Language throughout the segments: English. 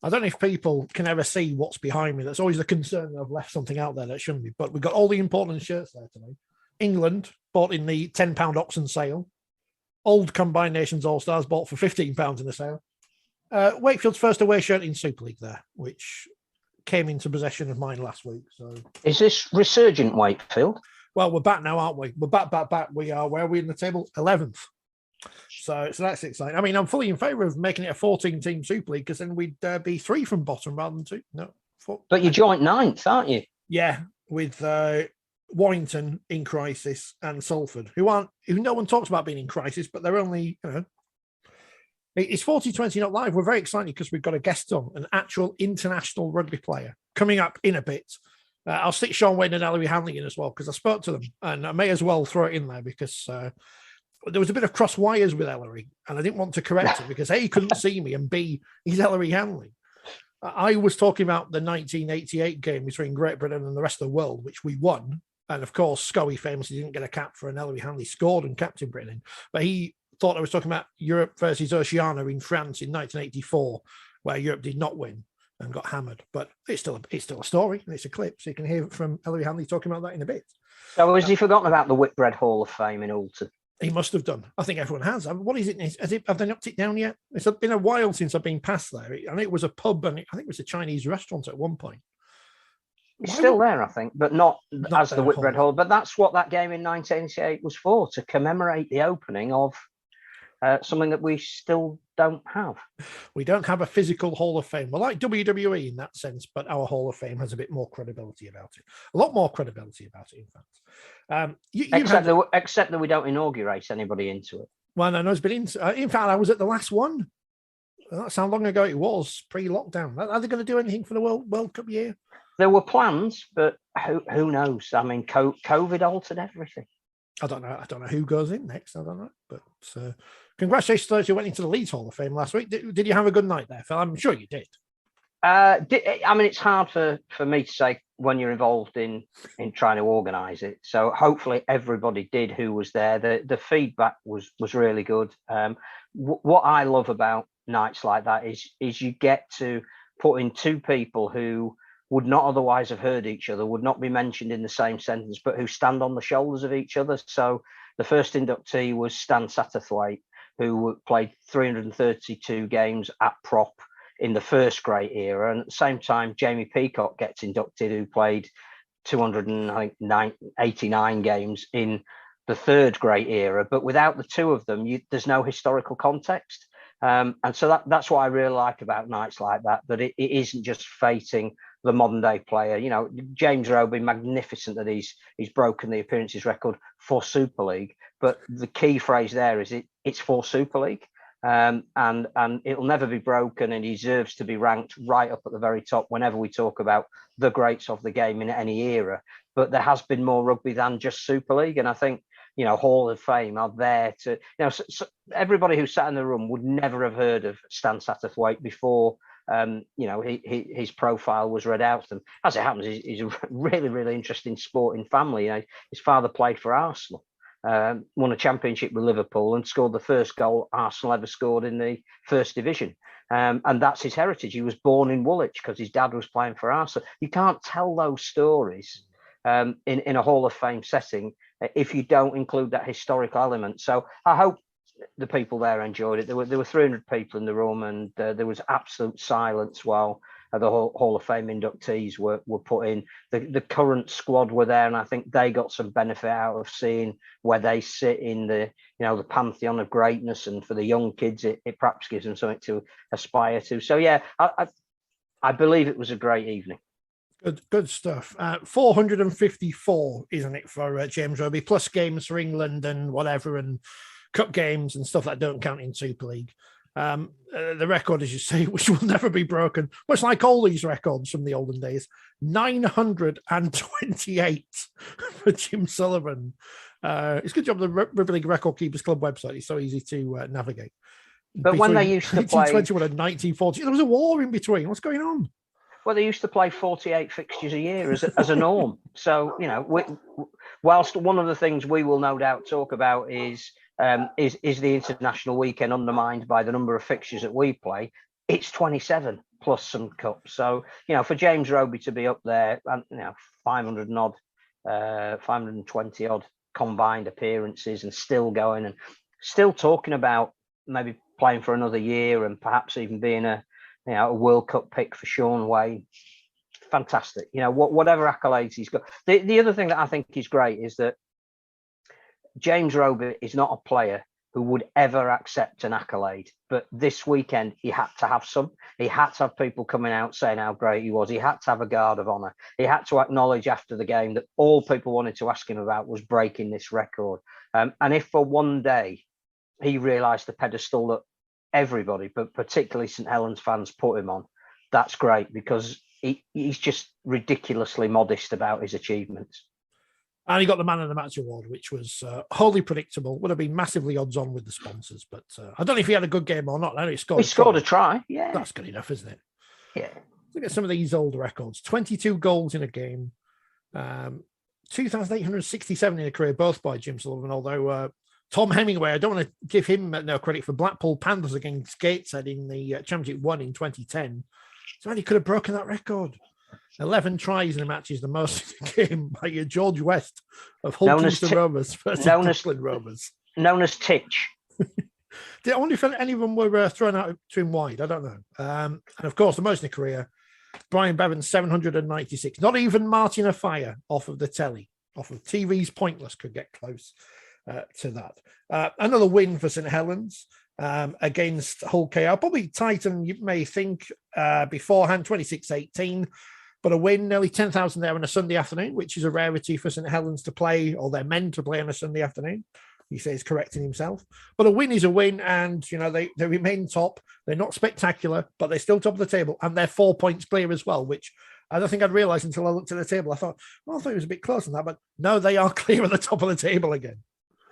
I don't know if people can ever see what's behind me. That's always the concern that I've left something out there that shouldn't be. But we've got all the important shirts there today. England bought in the £10 auction sale. Old Combined Nations All-Stars bought for £15 in the sale. Wakefield's first away shirt in Super League there, which came into possession of mine last week. So, is this resurgent Wakefield? Well, we're back now, aren't we? We're back. We are, where are we in the table? 11th. So that's exciting. I mean, I'm fully in favour of making it a 14-team Super League because then we'd be 3 from bottom rather than 2. No, 4. But you're joint 9th, aren't you? Yeah, with Warrington in crisis and Salford, who no one talks about being in crisis, but they're only, it's 4020 not live. We're very excited because we've got a guest on, an actual international rugby player coming up in a bit. I'll stick Shaun, Wane and Ellery Handley in as well because I spoke to them, and I may as well throw it in there because there was a bit of cross wires with Ellery, and I didn't want to correct it because A, he couldn't see me, and B, he's Ellery Handley. I was talking about the 1988 game between Great Britain and the rest of the world, which we won. And of course, Scully famously didn't get a cap for an Ellery Handley scored and captain Britain. But he thought I was talking about Europe versus Oceania in France in 1984, where Europe did not win and got hammered. But it's still a story, and it's a clip, so you can hear it from Ellery Handley talking about that in a bit. So has he forgotten about the Whitbread Hall of Fame in Alton? He must have done. I think everyone has. What is it? Have they knocked it down yet? It's been a while since I've been past there. And it was a pub, and I think it was a Chinese restaurant at one point. It's still there, I think, but not as the Whitbread Hall. But that's what that game in 1988 was for, to commemorate the opening of something that we still don't have. We don't have a physical Hall of Fame. We're like WWE in that sense, but our Hall of Fame has a bit more credibility about it. A lot more credibility about it, in fact. Except that we don't inaugurate anybody into it. Well, no, it's been in fact, I was at the last one. That's how long ago it was, pre-lockdown. Are they going to do anything for the World Cup year? There were plans, but who knows? I mean, COVID altered everything. I don't know who goes in next. I don't know. But congratulations to those who went into the Leeds Hall of Fame last week. Did you have a good night there, Phil? I'm sure you did. I mean, it's hard for me to say when you're involved in trying to organise it. So hopefully everybody did who was there. The feedback was really good. What I love about nights like that is you get to put in 2 people who would not otherwise have heard each other, would not be mentioned in the same sentence, but who stand on the shoulders of each other. So the first inductee was Stan Satterthwaite, who played 332 games at prop in the first great era. And at the same time, Jamie Peacock gets inducted, who played 289 games in the third great era. But without the 2 of them, there's no historical context. And so that's what I really like about nights like that it isn't just fating the modern day player. James Rowe, been magnificent that he's broken the appearances record for Super League. But the key phrase there is it's for Super League. And it'll never be broken, and he deserves to be ranked right up at the very top whenever we talk about the greats of the game in any era. But there has been more rugby than just Super League, and I think Hall of Fame are there to so everybody who sat in the room would never have heard of Stan Satterthwaite before his profile was read out to them. As it happens, he's a really, really interesting sporting family. His father played for Arsenal. Won a championship with Liverpool and scored the first goal Arsenal ever scored in the first division. And that's his heritage. He was born in Woolwich because his dad was playing for Arsenal. You can't tell those stories in a Hall of Fame setting if you don't include that historical element. So I hope the people there enjoyed it. There were 300 people in the room, and there was absolute silence while the Hall of Fame inductees were put in. The current squad were there, and I think they got some benefit out of seeing where they sit in the pantheon of greatness. And for the young kids, it perhaps gives them something to aspire to. So yeah, I believe it was a great evening. Good stuff. 454, isn't it, for James Roby, plus games for England and whatever, and cup games and stuff that don't count in Super League. The record, as you say, which will never be broken, much like all these records from the olden days, 928 for Jim Sullivan. It's a good job the Rugby League Record Keepers Club website is so easy to navigate. But when they used to play 1921 and 1940, there was a war in between. What's going on? Well, they used to play 48 fixtures a year as a norm. So, whilst one of the things we will no doubt talk about is the international weekend undermined by the number of fixtures that we play, it's 27. plus some cups. So, for James Roby to be up there, and 500 and odd, 520 odd combined appearances, and still going and still talking about maybe playing for another year and perhaps even being a World Cup pick for Shaun, Wane. Fantastic. Whatever accolades he's got. The other thing that I think is great is that James Roby is not a player who would ever accept an accolade. But this weekend, he had to have some. He had to have people coming out saying how great he was. He had to have a guard of honour. He had to acknowledge after the game that all people wanted to ask him about was breaking this record. And if for one day he realised the pedestal that everybody, but particularly St Helens fans, put him on, that's great, because he's just ridiculously modest about his achievements. And he got the Man of the Match award, which was wholly predictable. Would have been massively odds on with the sponsors, but I don't know if he had a good game or not. I know he scored a try. Yeah, that's good enough, isn't it? Yeah. Look at some of these old records: 22 goals in a game, 2,867 in a career, both by Jim Sullivan. Although Tom Hemingway, I don't want to give him no credit for Blackpool Panthers against Gateshead in the Championship 1 in 2010. So he could have broken that record. 11 tries in a match is the most in a game by George West of Hull Kingston Rovers versus Brooklyn Rovers. Known as Titch. I wonder if any of them were thrown out to him wide. I don't know. And of course, the most in a career, Brian Bevan's 796. Not even Martin Afire off of the telly, off of TV's Pointless, could get close to that. Another win for St Helens against Hull KR. Probably Titan, you may think, beforehand, 26-18. But a win, nearly 10,000 there on a Sunday afternoon, which is a rarity for St Helens to play, or they're meant to play on a Sunday afternoon. He says, correcting himself. But a win is a win, and they remain top. They're not spectacular, but they're still top of the table, and they're 4 points clear as well, which I don't think I'd realised until I looked at the table. I thought it was a bit close on that, but no, they are clear at the top of the table again.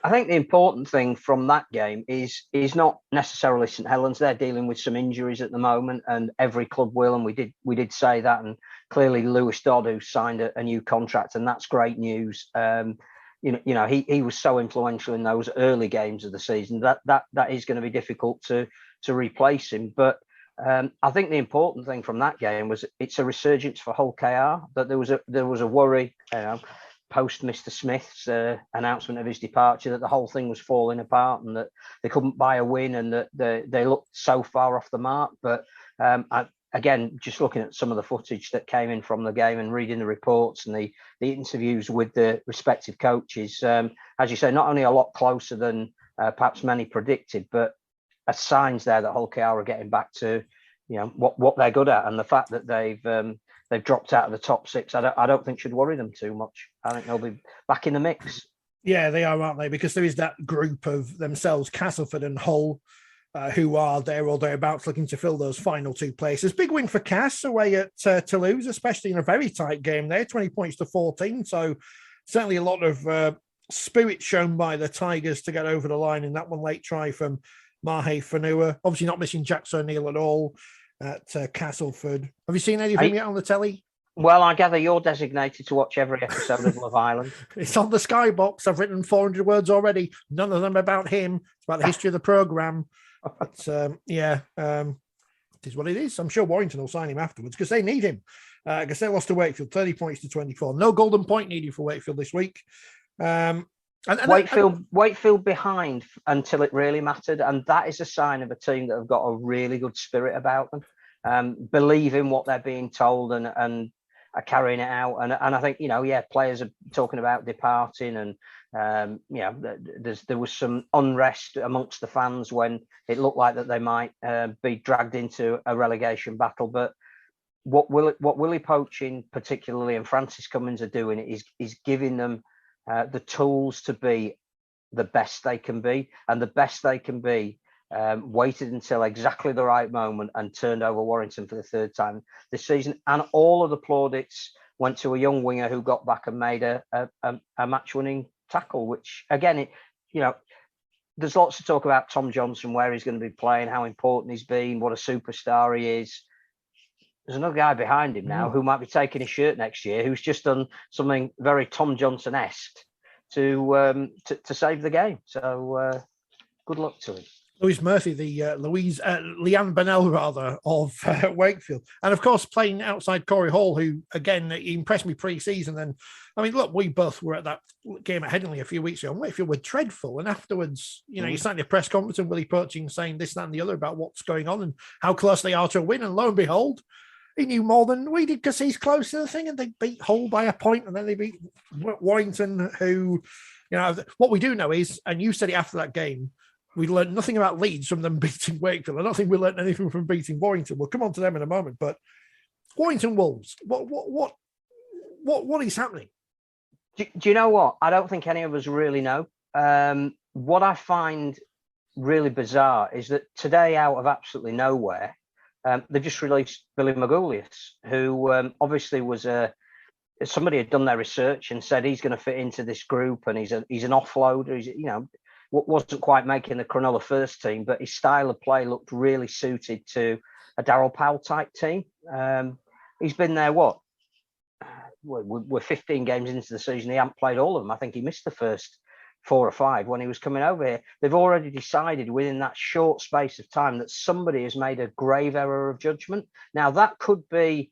I think the important thing from that game is not necessarily St Helens. They're dealing with some injuries at the moment, and every club will. And we did say that. And clearly, Lewis Dodd, who signed a new contract, and that's great news. He was so influential in those early games of the season that is going to be difficult to replace him. But I think the important thing from that game was it's a resurgence for Hull KR. That there was a worry. Post Mr. Smith's announcement of his departure, that the whole thing was falling apart and that they couldn't buy a win and that they looked so far off the mark. But again, just looking at some of the footage that came in from the game and reading the reports and the interviews with the respective coaches, as you say, not only a lot closer than perhaps many predicted, but signs there that Hull KR are getting back to what they're good at, and the fact that they've dropped out of the top six, I don't think should worry them too much. I think they'll be back in the mix. Yeah, they are, aren't they? Because there is that group of themselves, Castleford and Hull, who are there or thereabouts looking to fill those final two places. Big win for Cass away at Toulouse, especially in a very tight game there, 20 points to 14. So certainly a lot of spirit shown by the Tigers to get over the line in that one. Late try from Mahe Fanua. Obviously not missing Jack O'Neill at all at Castleford. Have you seen any of him yet on the telly? Well, I gather you're designated to watch every episode of Love Island. It's on the Skybox. I've written 400 words already. None of them about him. It's about the history of the programme. But it is what it is. I'm sure Warrington will sign him afterwards because they need him. Because they lost to Wakefield, 30 points to 24. No golden point needed for Wakefield this week. Wakefield behind until it really mattered, and that is a sign of a team that have got a really good spirit about them, believe in what they're being told and are carrying it out. And I think players are talking about departing, and there was some unrest amongst the fans when it looked like that they might be dragged into a relegation battle. But what Willie Poaching particularly and Francis Cummins are doing is giving them the tools to be the best they can be, and the best they can be waited until exactly the right moment and turned over Warrington for the third time this season. And all of the plaudits went to a young winger who got back and made a match-winning tackle, which again, there's lots to talk about Tom Johnson, where he's going to be playing, how important he's been, what a superstar he is. There's another guy behind him now who might be taking his shirt next year, who's just done something very Tom Johnson-esque to save the game. So good luck to him. Louise Murphy, the Leanne Bennell, rather, of Wakefield. And, of course, playing outside Corey Hall, who, again, he impressed me pre-season. And, I mean, look, we both were at that game at Handley a few weeks ago, and Wakefield were dreadful. And afterwards, you know, you signed a press conference and Willie Perching saying this, that, and the other about what's going on and how close they are to a win. And lo and behold, he knew more than we did because he's close to the thing, and they beat Hull by a point, and then they beat Warrington, who, you know, what we do know is, and you said it after that game, we learned nothing about Leeds from them beating Wakefield. I don't think we learned anything from beating Warrington. We'll come on to them in a moment, but Warrington Wolves, what is happening? Do you know what? I don't think any of us really know. What I find really bizarre is that today, out of absolutely nowhere, they've just released Billy Magoulias, who obviously was somebody had done their research and said he's going to fit into this group, and he's an offloader. He's, you know, wasn't quite making the Cronulla first team, but his style of play looked really suited to a Darryl Powell type team. He's been there, we're 15 games into the season. He hasn't played all of them. I think he missed the first 4 or 5 when he was coming over here. They've already decided within that short space of time that somebody has made a grave error of judgment. Now, that could be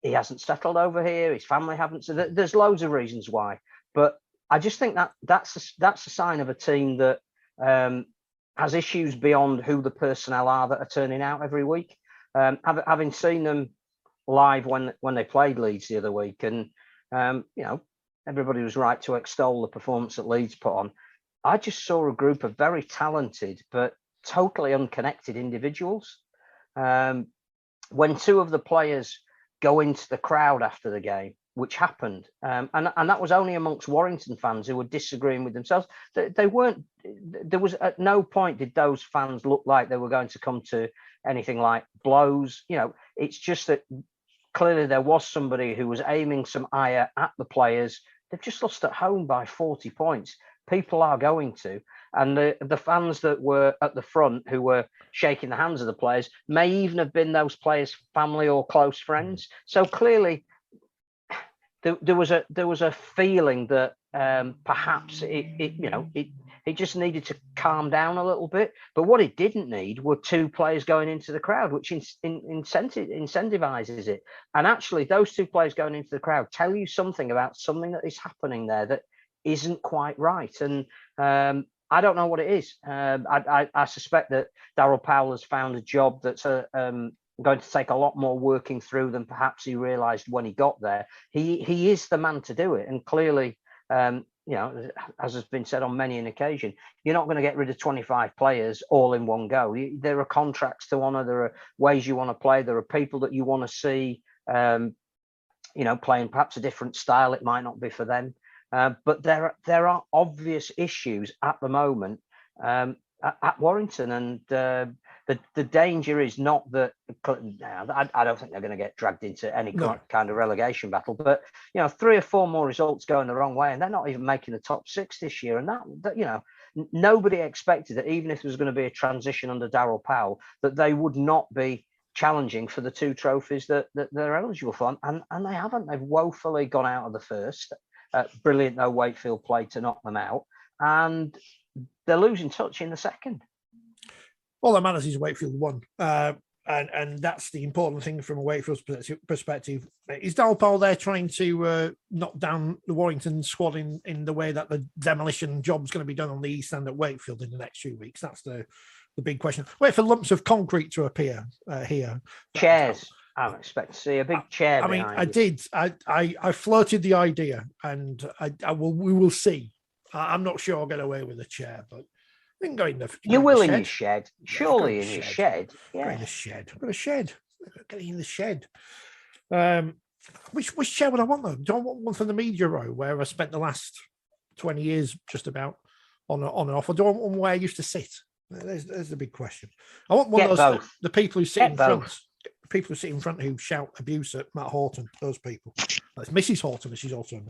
he hasn't settled over here, his family haven't. So there's loads of reasons why. But I just think that's a sign of a team that has issues beyond who the personnel are that are turning out every week. Having seen them live when they played Leeds the other week, and you know, everybody was right to extol the performance that Leeds put on. I just saw a group of very talented but totally unconnected individuals. When 2 of the players go into the crowd after the game, which happened, and that was only amongst Warrington fans who were disagreeing with themselves. They weren't. There was at no point did those fans look like they were going to come to anything like blows. You know, it's just that clearly there was somebody who was aiming some ire at the players. They've just lost at home by 40 points. People are going to. And the fans that were at the front who were shaking the hands of the players may even have been those players' family or close friends. So clearly there was a feeling that perhaps it just needed to calm down a little bit. But what it didn't need were 2 players going into the crowd, which incentivizes it. And actually, those 2 players going into the crowd tell you something about something that is happening there that isn't quite right. And I don't know what it is. I suspect that Darryl Powell has found a job that's going to take a lot more working through than perhaps he realised when he got there. He is the man to do it, and clearly, you know, as has been said on many an occasion, you're not going to get rid of 25 players all in one go. There are contracts to honour. There are ways you want to play. There are people that you want to see, you know, playing perhaps a different style. It might not be for them. But there are obvious issues at the moment at Warrington, and the danger is not that. I don't think they're going to get dragged into any kind of relegation battle. But you know, 3 or 4 more results going the wrong way, and they're not even making the top 6 this year. And that you know, nobody expected that, even if there was going to be a transition under Darryl Powell, that they would not be challenging for the 2 trophies that they're eligible for, and they haven't. They've woefully gone out of the first. Brilliant though Wakefield played to knock them out, and they're losing touch in the second. All that matters is Wakefield won, and that's the important thing from a Wakefield's perspective. Is Darryl Powell there trying to knock down the Warrington squad in the way that the demolition job's going to be done on the East End at Wakefield in the next few weeks? That's the big question. Wait for lumps of concrete to appear here. Chairs. I don't expect to see a big chair. I mean, I did. I floated the idea, and we will see. I'm not sure I'll get away with a chair, but I can go in the. You will in your shed, surely in your shed. Yeah, in the shed. I've got a shed. Getting in the shed. Which chair would I want though? Do I want one from the media row where I spent the last 20 years just about on and off, or do I want one where I used to sit? There's the big question. I want one of those the people who sit in front. People who sit in front who shout abuse at Matt Horton, those people. That's Mrs. Horton, as she's also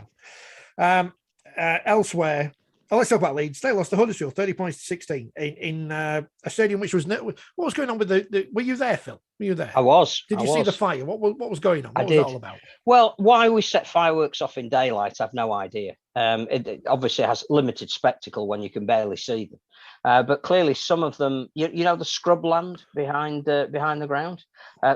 known. Elsewhere, let's talk about Leeds. They lost to Huddersfield, 30 points to 16 in a stadium which was... What was going on with the... Were you there, Phil? Were you there? I was. Did you see the fire? What was going on? What was that all about? Well, why we set fireworks off in daylight, I've no idea. It obviously has limited spectacle when you can barely see them. But clearly some of them, you know, the scrubland behind the ground,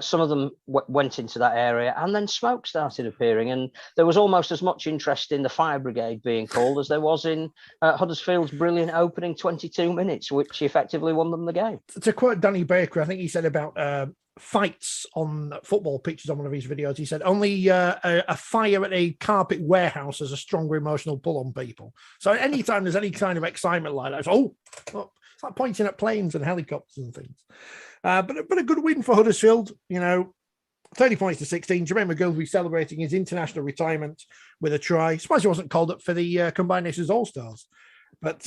some of them went into that area, and then smoke started appearing. And there was almost as much interest in the fire brigade being called as there was in Huddersfield's brilliant opening 22 minutes, which effectively won them the game. To quote Danny Baker, I think he said about fights on football pitches on one of his videos, he said only a fire at a carpet warehouse has a stronger emotional pull on people. So anytime there's any kind of excitement like that, it's it's like pointing at planes and helicopters and things. But a good win for Huddersfield, you know, 30 points to 16. Jermaine McGillivray celebrating his international retirement with a try. I suppose he wasn't called up for the Combined Nations All-Stars. But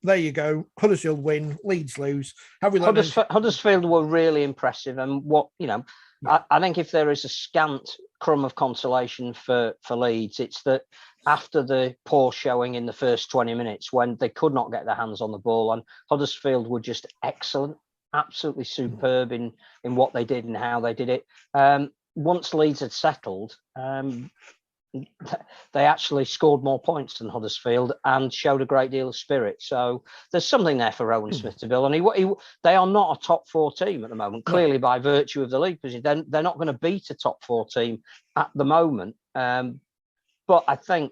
there you go. Huddersfield win, Leeds lose. Huddersfield were really impressive. And what, you know, I think if there is a scant crumb of consolation for Leeds, it's that after the poor showing in the first 20 minutes when they could not get their hands on the ball, and Huddersfield were just excellent, absolutely superb in what they did and how they did it. Once Leeds had settled, they actually scored more points than Huddersfield and showed a great deal of spirit. So there's something there for Rowan Smith to build. And they are not a top four team at the moment, clearly by virtue of the league position. They're not going to beat a top four team at the moment. But I think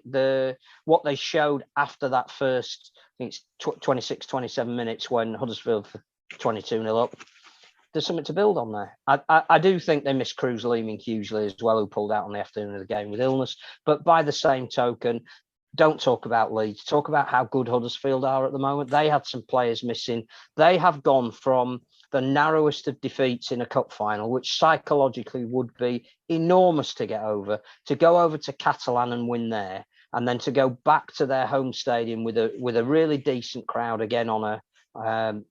what they showed after that first, I think it's 26, 27 minutes when Huddersfield for 22-0 up, there's something to build on there. I do think they missed Cruz leaving hugely as well, who pulled out on the afternoon of the game with illness. But by the same token, don't talk about Leeds. Talk about how good Huddersfield are at the moment. They had some players missing. They have gone from the narrowest of defeats in a cup final, which psychologically would be enormous to get over, to go over to Catalan and win there, and then to go back to their home stadium with a really decent crowd again on a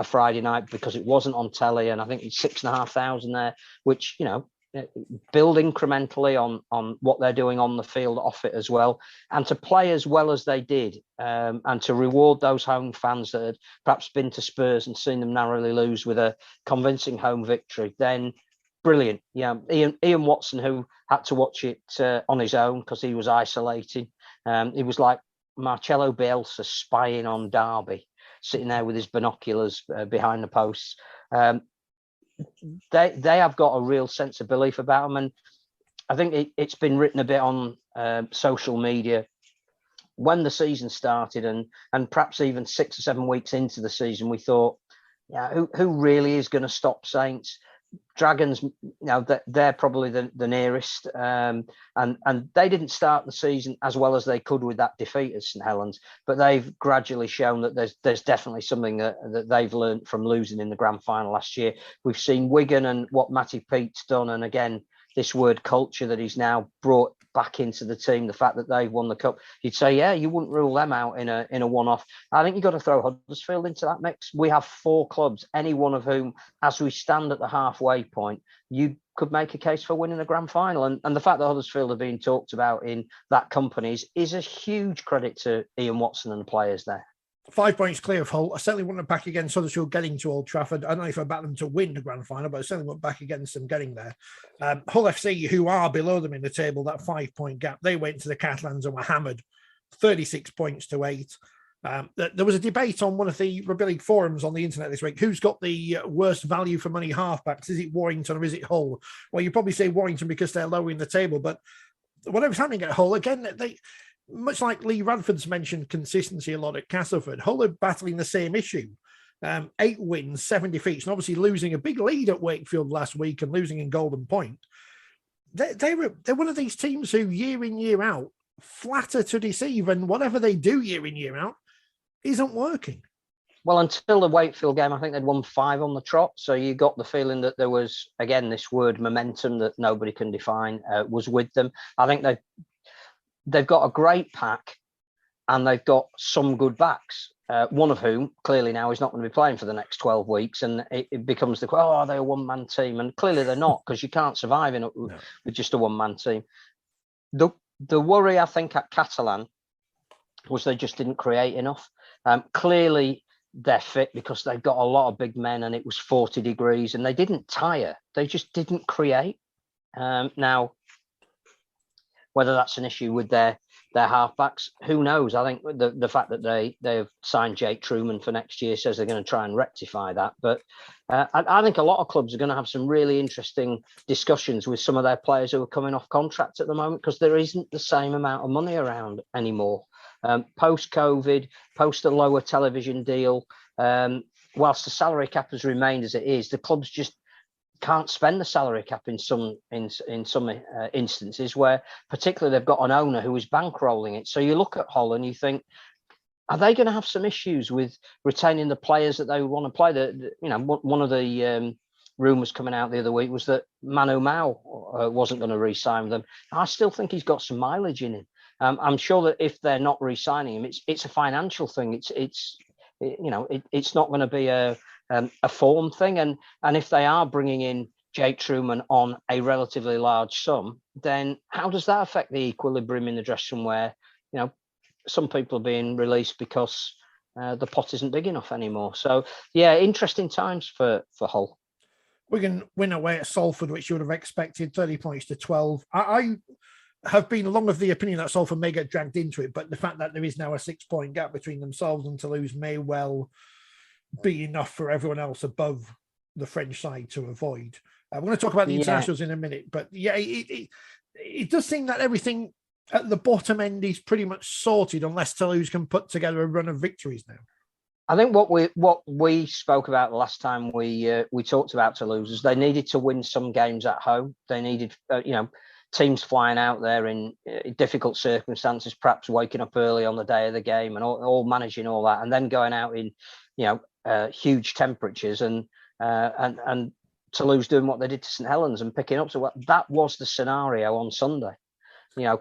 Friday night, because it wasn't on telly, and I think it's 6,500 there, which, you know, build incrementally on what they're doing on the field, off it as well, and to play as well as they did, and to reward those home fans that had perhaps been to Spurs and seen them narrowly lose with a convincing home victory. Then brilliant. Yeah, Ian Watson, who had to watch it on his own because he was isolating. It was like Marcelo Bielsa spying on Derby, sitting there with his binoculars behind the posts. They have got a real sense of belief about them, and I think it's been written a bit on social media when the season started, and perhaps even 6 or 7 weeks into the season, we thought, yeah, who really is going to stop Saints? Dragons, you know, they're probably the nearest, and they didn't start the season as well as they could with that defeat at St Helens, but they've gradually shown that there's definitely something that they've learned from losing in the grand final last year. We've seen Wigan and what Matty Pete's done, and again, this word culture that he's now brought back into the team, the fact that they've won the cup, you'd say, yeah, you wouldn't rule them out in a one-off. I think you've got to throw Huddersfield into that mix. We have 4 clubs, any one of whom, as we stand at the halfway point, you could make a case for winning a grand final. And the fact that Huddersfield are being talked about in that company is a huge credit to Ian Watson and the players there. 5 points clear of Hull. I certainly wouldn't back against Huddersfield getting to Old Trafford. I don't know if I back them to win the grand final, but I certainly wouldn't back against them getting there. Hull FC, who are below them in the table, that 5-point gap, they went to the Catalans and were hammered 36 points to 8. There was a debate on one of the Rugby League forums on the internet this week. Who's got the worst value for money halfbacks? Is it Warrington or is it Hull? Well, you probably say Warrington because they're low in the table, but whatever's happening at Hull, again, they, much like Lee Radford's mentioned consistency a lot at Castleford, Hull are battling the same issue. 8 wins, 7 defeats, and obviously losing a big lead at Wakefield last week and losing in Golden Point. They're one of these teams who year in, year out, flatter to deceive, and whatever they do year in, year out isn't working. Well, until the Wakefield game, I think they'd won 5 on the trot. So you got the feeling that there was, again, this word momentum that nobody can define was with them. I think they've got a great pack and they've got some good backs, one of whom clearly now is not going to be playing for the next 12 weeks. And it becomes are they a one-man team? And clearly they're not, because you can't survive with just a one-man team. The worry, I think, at Catalan was they just didn't create enough. Clearly they're fit because they've got a lot of big men and it was 40 degrees and they didn't tire. They just didn't create. Now, whether that's an issue with their their halfbacks. Who knows? I think the fact that they've signed Jake Truman for next year says they're going to try and rectify that. But I think a lot of clubs are going to have some really interesting discussions with some of their players who are coming off contract at the moment, because there isn't the same amount of money around anymore. Post-COVID, post a lower television deal, whilst the salary cap has remained as it is, the clubs just can't spend the salary cap in some instances, where particularly they've got an owner who is bankrolling it. So you look at Hull and you think, are they going to have some issues with retaining the players that they want to play? One of the rumours coming out the other week was that Manu Mao wasn't going to re-sign with them. I still think he's got some mileage in him. I'm sure that if they're not re-signing him, it's a financial thing. It's not going to be a form thing. And if they are bringing in Jake Truman on a relatively large sum, then how does that affect the equilibrium in the dressing room, where, some people are being released because the pot isn't big enough anymore? So, yeah, interesting times for Hull. Wigan win away at Salford, which you would have expected, 30 points to 12. I have been long of the opinion that Salford may get dragged into it, but the fact that there is now a 6-point gap between themselves and Toulouse may well be enough for everyone else above the French side to avoid. We're going to talk about the internationals in a minute, but yeah, it does seem that everything at the bottom end is pretty much sorted, unless Toulouse can put together a run of victories now. I think what we spoke about the last time we talked about Toulouse is they needed to win some games at home. They needed, teams flying out there in difficult circumstances, perhaps waking up early on the day of the game and all managing all that, and then going out in, huge temperatures and Toulouse doing what they did to St Helens and picking up. So that was the scenario on Sunday.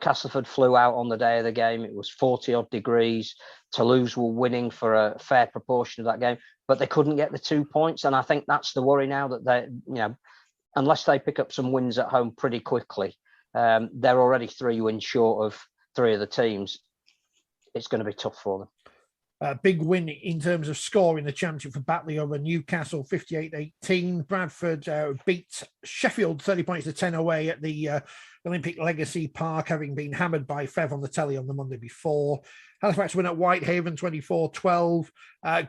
Castleford flew out on the day of the game. It was 40 odd degrees. Toulouse were winning for a fair proportion of that game, but they couldn't get the 2 points. And I think that's the worry now, that they, unless they pick up some wins at home pretty quickly, they're already 3 wins short of 3 of the teams. It's going to be tough for them. Big win in terms of score in the championship for Batley over Newcastle, 58-18. Bradford beat Sheffield 30 points to 10 away at the Olympic Legacy Park, having been hammered by Fev on the telly on the Monday before. Halifax win at Whitehaven 24-12.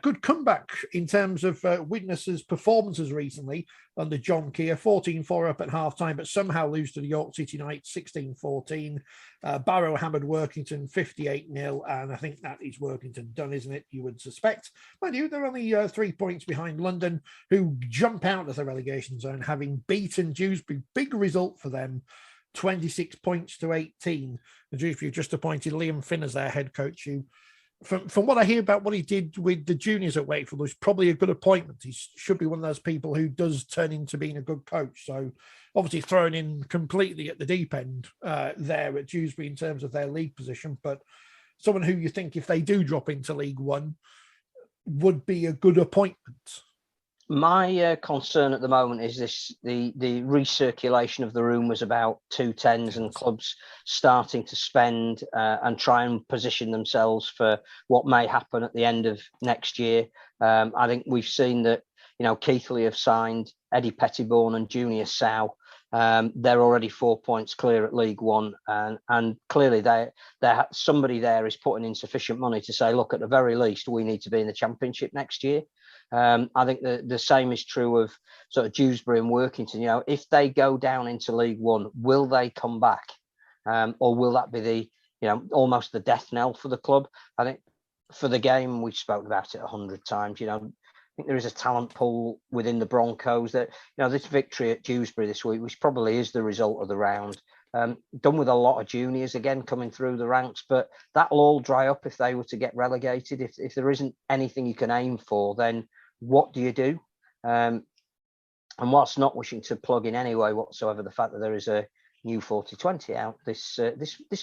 Good comeback in terms of Widnes's performances recently under John Keir. 14-4 up at half-time, but somehow lose to the York City Knights 16-14. Barrow hammered Workington 58-0, and I think that is Workington done, isn't it? You would suspect. Mind you, they're only 3 points behind London, who jump out of the relegation zone, having beaten Dewsbury. Big result for them. 26 points to 18. The Dewsbury just appointed Liam Finn as their head coach, who, from what I hear about what he did with the juniors at Wakefield, was probably a good appointment. He should be one of those people who does turn into being a good coach. So obviously thrown in completely at the deep end there at Dewsbury in terms of their league position, but someone who you think if they do drop into League One would be a good appointment. My concern at the moment is the recirculation of the rumours about 210s and clubs starting to spend and try and position themselves for what may happen at the end of next year. I think we've seen that, Keighley have signed Eddie Pettiborn and Junior Sow. They're already 4 points clear at League One, and clearly somebody there is putting in sufficient money to say, look, at the very least, we need to be in the Championship next year. I think the same is true of sort of Dewsbury and Workington. If they go down into League One, will they come back, or will that be almost the death knell for the club? I think for the game, we've spoken about it 100 times. I think there is a talent pool within the Broncos that, this victory at Dewsbury this week, which probably is the result of the round, done with a lot of juniors again coming through the ranks, but that'll all dry up if they were to get relegated. If there isn't anything you can aim for, then what do you do? And whilst not wishing to plug in any way whatsoever the fact that there is a new 4020 out this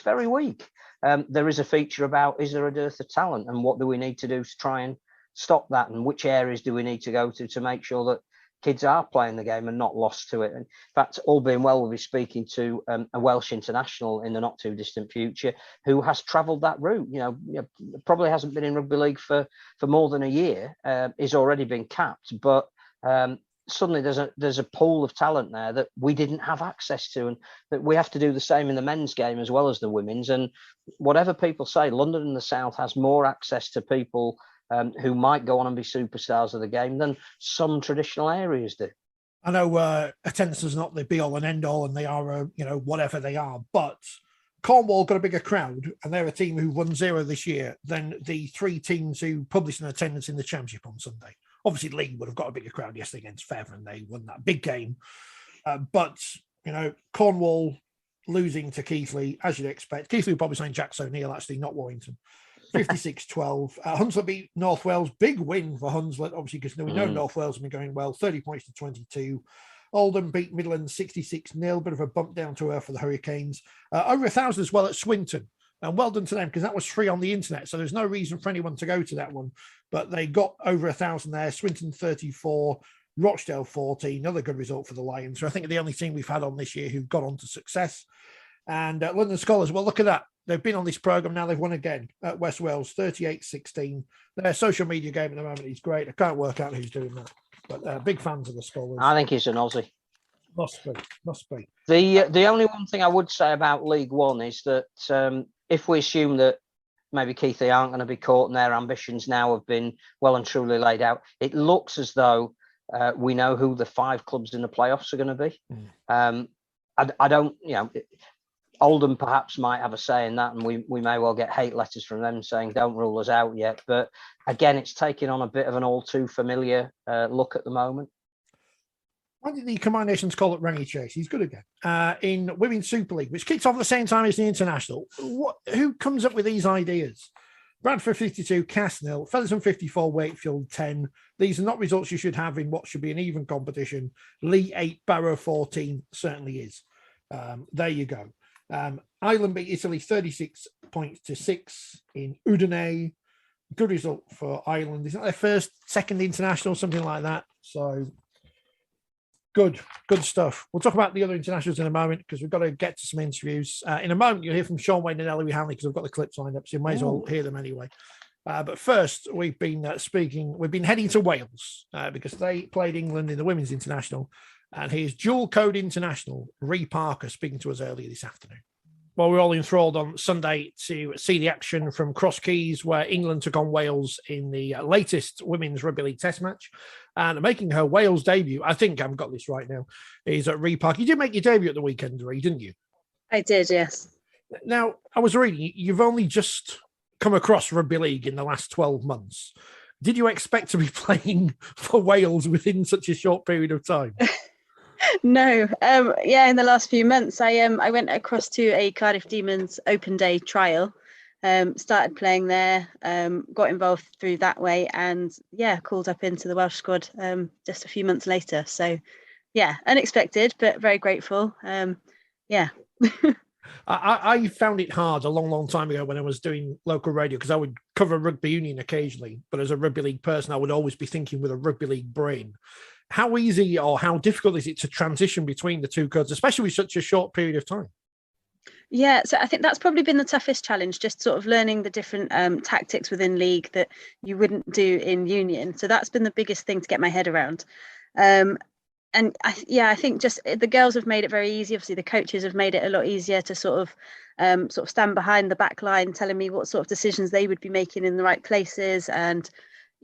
very week, there is a feature about, is there a dearth of talent, and what do we need to do to try and stop that, and which areas do we need to go to make sure that kids are playing the game and not lost to it. And in fact, all being well, we'll be speaking to a Welsh international in the not too distant future who has travelled that route. Probably hasn't been in rugby league for more than a year. Is already been capped, but suddenly there's a pool of talent there that we didn't have access to, and that we have to do the same in the men's game as well as the women's. And whatever people say, London and the South has more access to people who might go on and be superstars of the game than some traditional areas do. I know attendance is not the be all and end all, and they are, whatever they are, but Cornwall got a bigger crowd, and they're a team who won 0 this year than the 3 teams who published an attendance in the Championship on Sunday. Obviously, League would have got a bigger crowd yesterday against Feather, and they won that big game. But Cornwall losing to Keighley, as you'd expect. Keighley were probably saying Jack O'Neill, actually, not Warrington. 56-12. Hunslet beat North Wales. Big win for Hunslet, obviously, because we know North Wales have been going well. 30 points to 22. Oldham beat Midlands 66-0. Bit of a bump down to earth for the Hurricanes. Over 1,000 as well at Swinton. And well done to them, because that was free on the internet. So there's no reason for anyone to go to that one. But they got over 1,000 there. Swinton 34, Rochdale 14. Another good result for the Lions, who I think are the only team we've had on this year who got on to success. And London Scholars, well, look at that. They've been on this programme now. They've won again at West Wales, 38-16. Their social media game at the moment is great. I can't work out who's doing that. But big fans of the Scholars. I think he's an Aussie. Must be. The only one thing I would say about League One is that if we assume that maybe Keighley aren't going to be caught and their ambitions now have been well and truly laid out, it looks as though we know who the 5 clubs in the playoffs are going to be. I don't, Oldham perhaps might have a say in that, and we may well get hate letters from them saying don't rule us out yet. But again, it's taking on a bit of an all too familiar look at the moment. Why did the Combined Nations call it Rangy Chase? He's good again. In Women's Super League, which kicks off at the same time as the International. Who comes up with these ideas? Bradford 52, Cass 0, Featherstone 54, Wakefield 10. These are not results you should have in what should be an even competition. Lee 8, Barrow 14 certainly is. There you go. Ireland beat Italy 36 points to 6 in Udine. Good result for Ireland. Isn't that their second international, something like that? So good stuff. We'll talk about the other internationals in a moment, because we've got to get to some interviews. In a moment, you'll hear from Shaun, Wane and Ellery Handley, because we've got the clips lined up, so you may as well hear them anyway. But first, we've been heading to Wales because they played England in the Women's International. And here's dual code international Rhi Parker speaking to us earlier this afternoon. Well, we're all enthralled on Sunday to see the action from Cross Keys, where England took on Wales in the latest Women's Rugby League Test match. And making her Wales debut, I think I've got this right now, is at Rhi Parker. You did make your debut at the weekend, Rhi, didn't you? I did, yes. Now, I was reading, you've only just come across Rugby League in the last 12 months. Did you expect to be playing for Wales within such a short period of time? No, in the last few months, I went across to a Cardiff Demons open day trial, started playing there, got involved through that way, and called up into the Welsh squad just a few months later. So, unexpected, but very grateful. I found it hard a long time ago when I was doing local radio, because I would cover rugby union occasionally, but as a rugby league person, I would always be thinking with a rugby league brain. How easy or how difficult is it to transition between the two codes, especially with such a short period of time? Yeah, so I think that's probably been the toughest challenge, just sort of learning the different tactics within league that you wouldn't do in union. So that's been the biggest thing to get my head around. And I think just the girls have made it very easy. Obviously, the coaches have made it a lot easier to sort of stand behind the back line, telling me what sort of decisions they would be making in the right places. And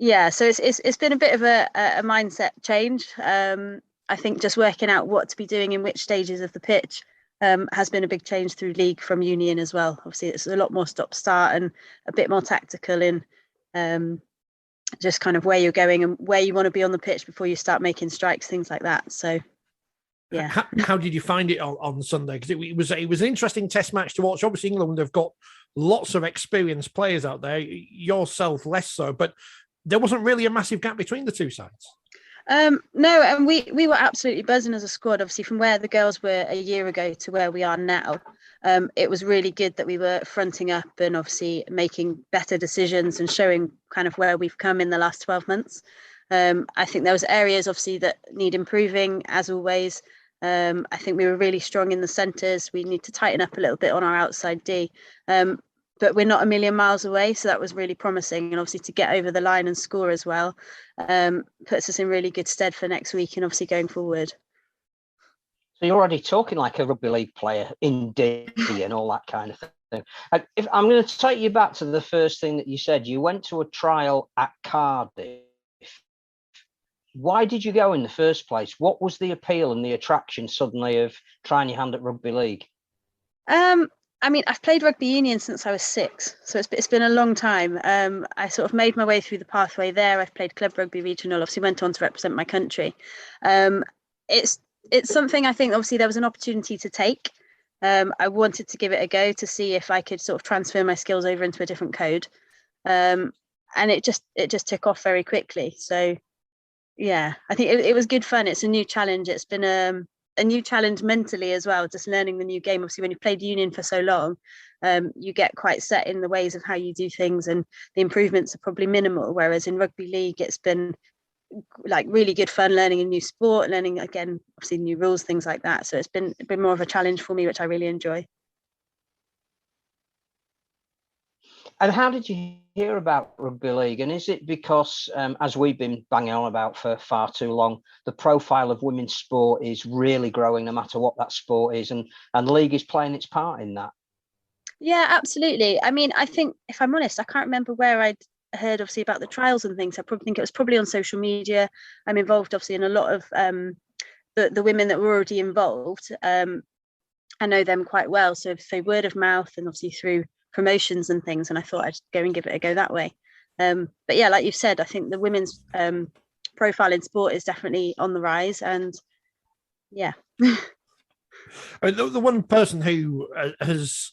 so it's been a bit of a mindset change. I think just working out what to be doing in which stages of the pitch has been a big change through league from union as well. Obviously, it's a lot more stop-start and a bit more tactical in just kind of where you're going and where you want to be on the pitch before you start making strikes, things like that. So, yeah. How did you find it on Sunday? Because it was an interesting test match to watch. Obviously, England have got lots of experienced players out there, yourself less so, but there wasn't really a massive gap between the two sides. No, and we were absolutely buzzing as a squad, obviously, from where the girls were a year ago to where we are now. It was really good that we were fronting up and obviously making better decisions and showing kind of where we've come in the last 12 months. I think there was areas obviously that need improving, as always. I think we were really strong in the centres. We need to tighten up a little bit on our outside D. but we're not a million miles away. So that was really promising. And obviously to get over the line and score as well puts us in really good stead for next week and obviously going forward. So you're already talking like a rugby league player in D and all that kind of thing. If I'm going to take you back to the first thing that you said, you went to a trial at Cardiff. Why did you go in the first place? What was the appeal and the attraction suddenly of trying your hand at rugby league? I mean, I've played rugby union since I was 6, so it's been a long time. I sort of made my way through the pathway there. I've played club rugby regional, obviously went on to represent my country. It's something I think obviously there was an opportunity to take. I wanted to give it a go to see if I could sort of transfer my skills over into a different code. And it just took off very quickly. So yeah, I think it was good fun. It's a new challenge. It's been a new challenge mentally as well, just learning the new game. Obviously, when you've played union for so long, you get quite set in the ways of how you do things, and the improvements are probably minimal. Whereas in rugby league, it's been like really good fun learning a new sport, learning again, obviously new rules, things like that. So it's been more of a challenge for me, which I really enjoy. And how did you hear about rugby league? And is it because, as we've been banging on about for far too long, the profile of women's sport is really growing no matter what that sport is, and the league is playing its part in that? Yeah, absolutely. I mean, I think, if I'm honest, I can't remember where I'd heard obviously about the trials and things. I probably think it was probably on social media. I'm involved obviously in a lot of the women that were already involved. I know them quite well, so word of mouth and obviously through promotions and things, and I thought I'd go and give it a go that way. But yeah, like you've said, I think the women's profile in sport is definitely on the rise, and yeah. I mean, the one person who has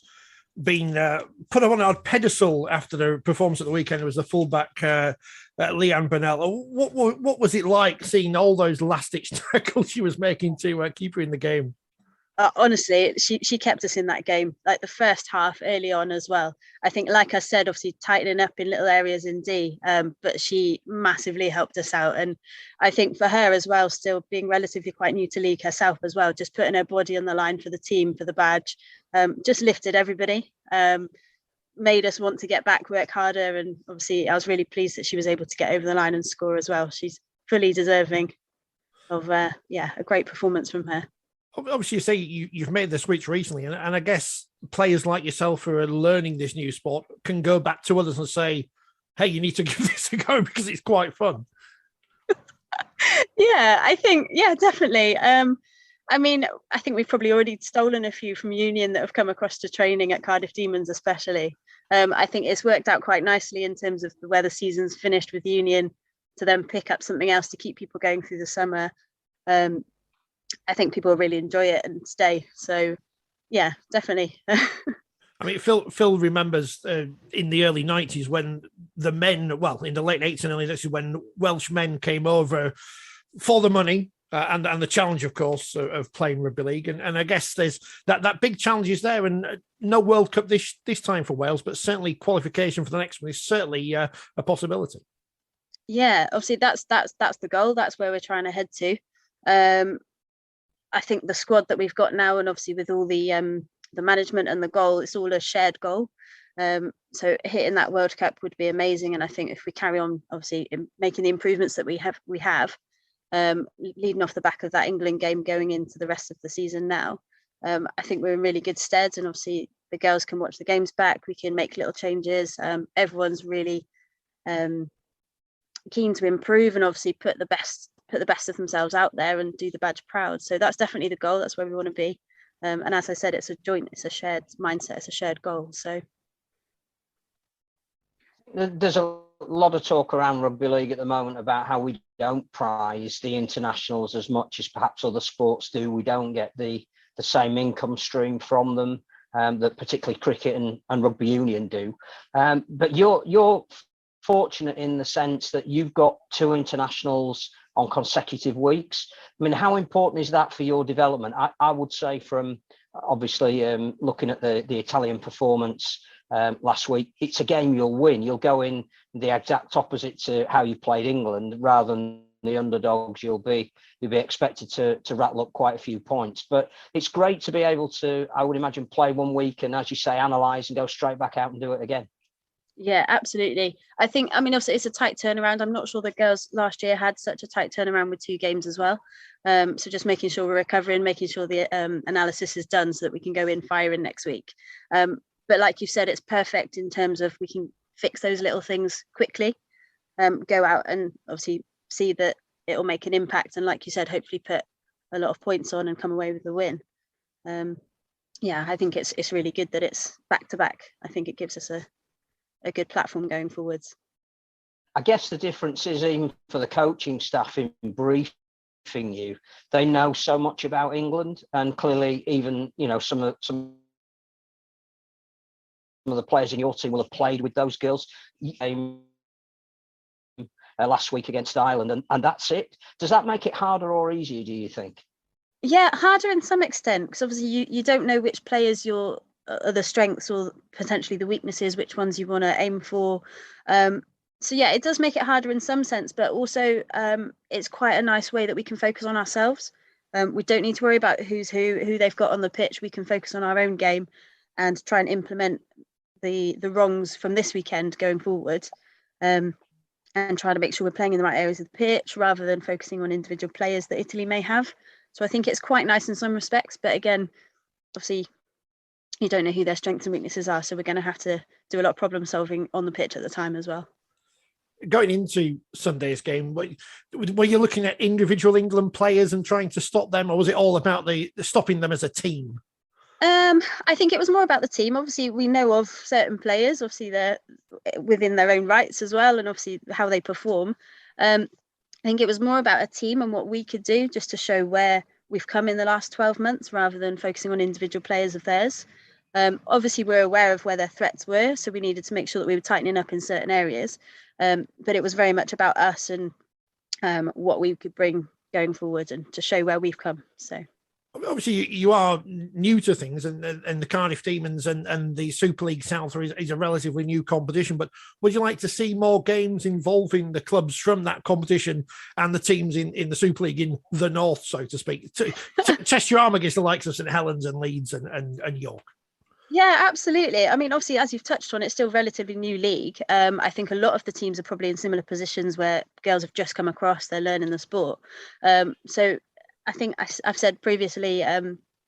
been put up on a pedestal after the performance at the weekend was the fullback Leanne Burnell. What was it like seeing all those last-ditch tackles she was making to keep her in the game? Honestly, she kept us in that game, like the first half early on as well. I think, like I said, obviously tightening up in little areas in D, but she massively helped us out. And I think for her as well, still being relatively quite new to league herself as well, just putting her body on the line for the team, for the badge, just lifted everybody, made us want to get back, work harder. And obviously I was really pleased that she was able to get over the line and score as well. She's fully deserving of a great performance from her. Obviously, you say you've made the switch recently, and I guess players like yourself who are learning this new sport can go back to others and say, hey, you need to give this a go because it's quite fun. Yeah, I think, yeah, definitely. I mean, I think we've probably already stolen a few from Union that have come across to training at Cardiff Demons especially. I think it's worked out quite nicely in terms of where the season's finished with Union to then pick up something else to keep people going through the summer. I think people really enjoy it and stay. So, yeah, definitely. I mean, Phil remembers in the early 90s when the men, well, in the late 80s and early 90s, when Welsh men came over for the money and the challenge, of course, of playing rugby league. And I guess there's that big challenge is there, and no World Cup this time for Wales, but certainly qualification for the next one is certainly a possibility. Yeah, obviously that's the goal. That's where we're trying to head to. I think the squad that we've got now, and obviously with all the management and the goal, it's all a shared goal. So hitting that World Cup would be amazing. And I think if we carry on, obviously making the improvements that we have, leading off the back of that England game going into the rest of the season now, I think we're in really good stead. And obviously the girls can watch the games back. We can make little changes. Everyone's really keen to improve and obviously put the best of themselves out there and do the badge proud. So that's definitely the goal. That's where we want to be. And as I said, it's a shared mindset, it's a shared goal. So there's a lot of talk around rugby league at the moment about how we don't prize the internationals as much as perhaps other sports do. We don't get the same income stream from them that particularly cricket and rugby union do. But you're fortunate in the sense that you've got 2 internationals on consecutive weeks. I mean, how important is that for your development? I would say from obviously looking at the Italian performance last week, it's a game you'll win. You'll go in the exact opposite to how you played England rather than the underdogs, you'll be expected to rattle up quite a few points. But it's great to be able to, I would imagine, play one week and, as you say, analyse and go straight back out and do it again. Yeah, absolutely. I think, I mean, obviously it's a tight turnaround. I'm not sure the girls last year had such a tight turnaround with 2 games as well. So just making sure we're recovering, making sure the analysis is done so that we can go in firing next week. But like you said, it's perfect in terms of we can fix those little things quickly, go out and obviously see that it'll make an impact. And like you said, hopefully put a lot of points on and come away with the win. Yeah, I think it's really good that it's back to back. I think it gives us a good platform going forwards. I guess the difference is, even for the coaching staff in briefing you, they know so much about England, and clearly even, you know, some of the players in your team will have played with those girls last week against Ireland, and that's it. Does that make it harder or easier, do you think? Yeah, harder in some extent, because obviously you don't know which players are the strengths or potentially the weaknesses, which ones you want to aim for. So yeah, it does make it harder in some sense, but also it's quite a nice way that we can focus on ourselves. We don't need to worry about who's who they've got on the pitch. We can focus on our own game and try and implement the wrongs from this weekend going forward, and try to make sure we're playing in the right areas of the pitch rather than focusing on individual players that Italy may have. So I think it's quite nice in some respects, but again, obviously you don't know who their strengths and weaknesses are, so we're going to have to do a lot of problem solving on the pitch at the time as well. Going into Sunday's game, were you looking at individual England players and trying to stop them, or was it all about the stopping them as a team? I think it was more about the team. Obviously, we know of certain players. Obviously, they're within their own rights as well, and obviously how they perform. I think it was more about a team and what we could do just to show where we've come in the last 12 months rather than focusing on individual players of theirs. Obviously, we're aware of where their threats were, so we needed to make sure that we were tightening up in certain areas. But it was very much about us and what we could bring going forward and to show where we've come. So obviously you are new to things, and the Cardiff Demons and the Super League South is a relatively new competition, but would you like to see more games involving the clubs from that competition and the teams in the Super League in the North, so to speak, to test your arm against the likes of St Helens and Leeds and York? Yeah, absolutely. I mean, obviously, as you've touched on, it's still a relatively new league. I think a lot of the teams are probably in similar positions where girls have just come across, they're learning the sport. So I think I've said previously,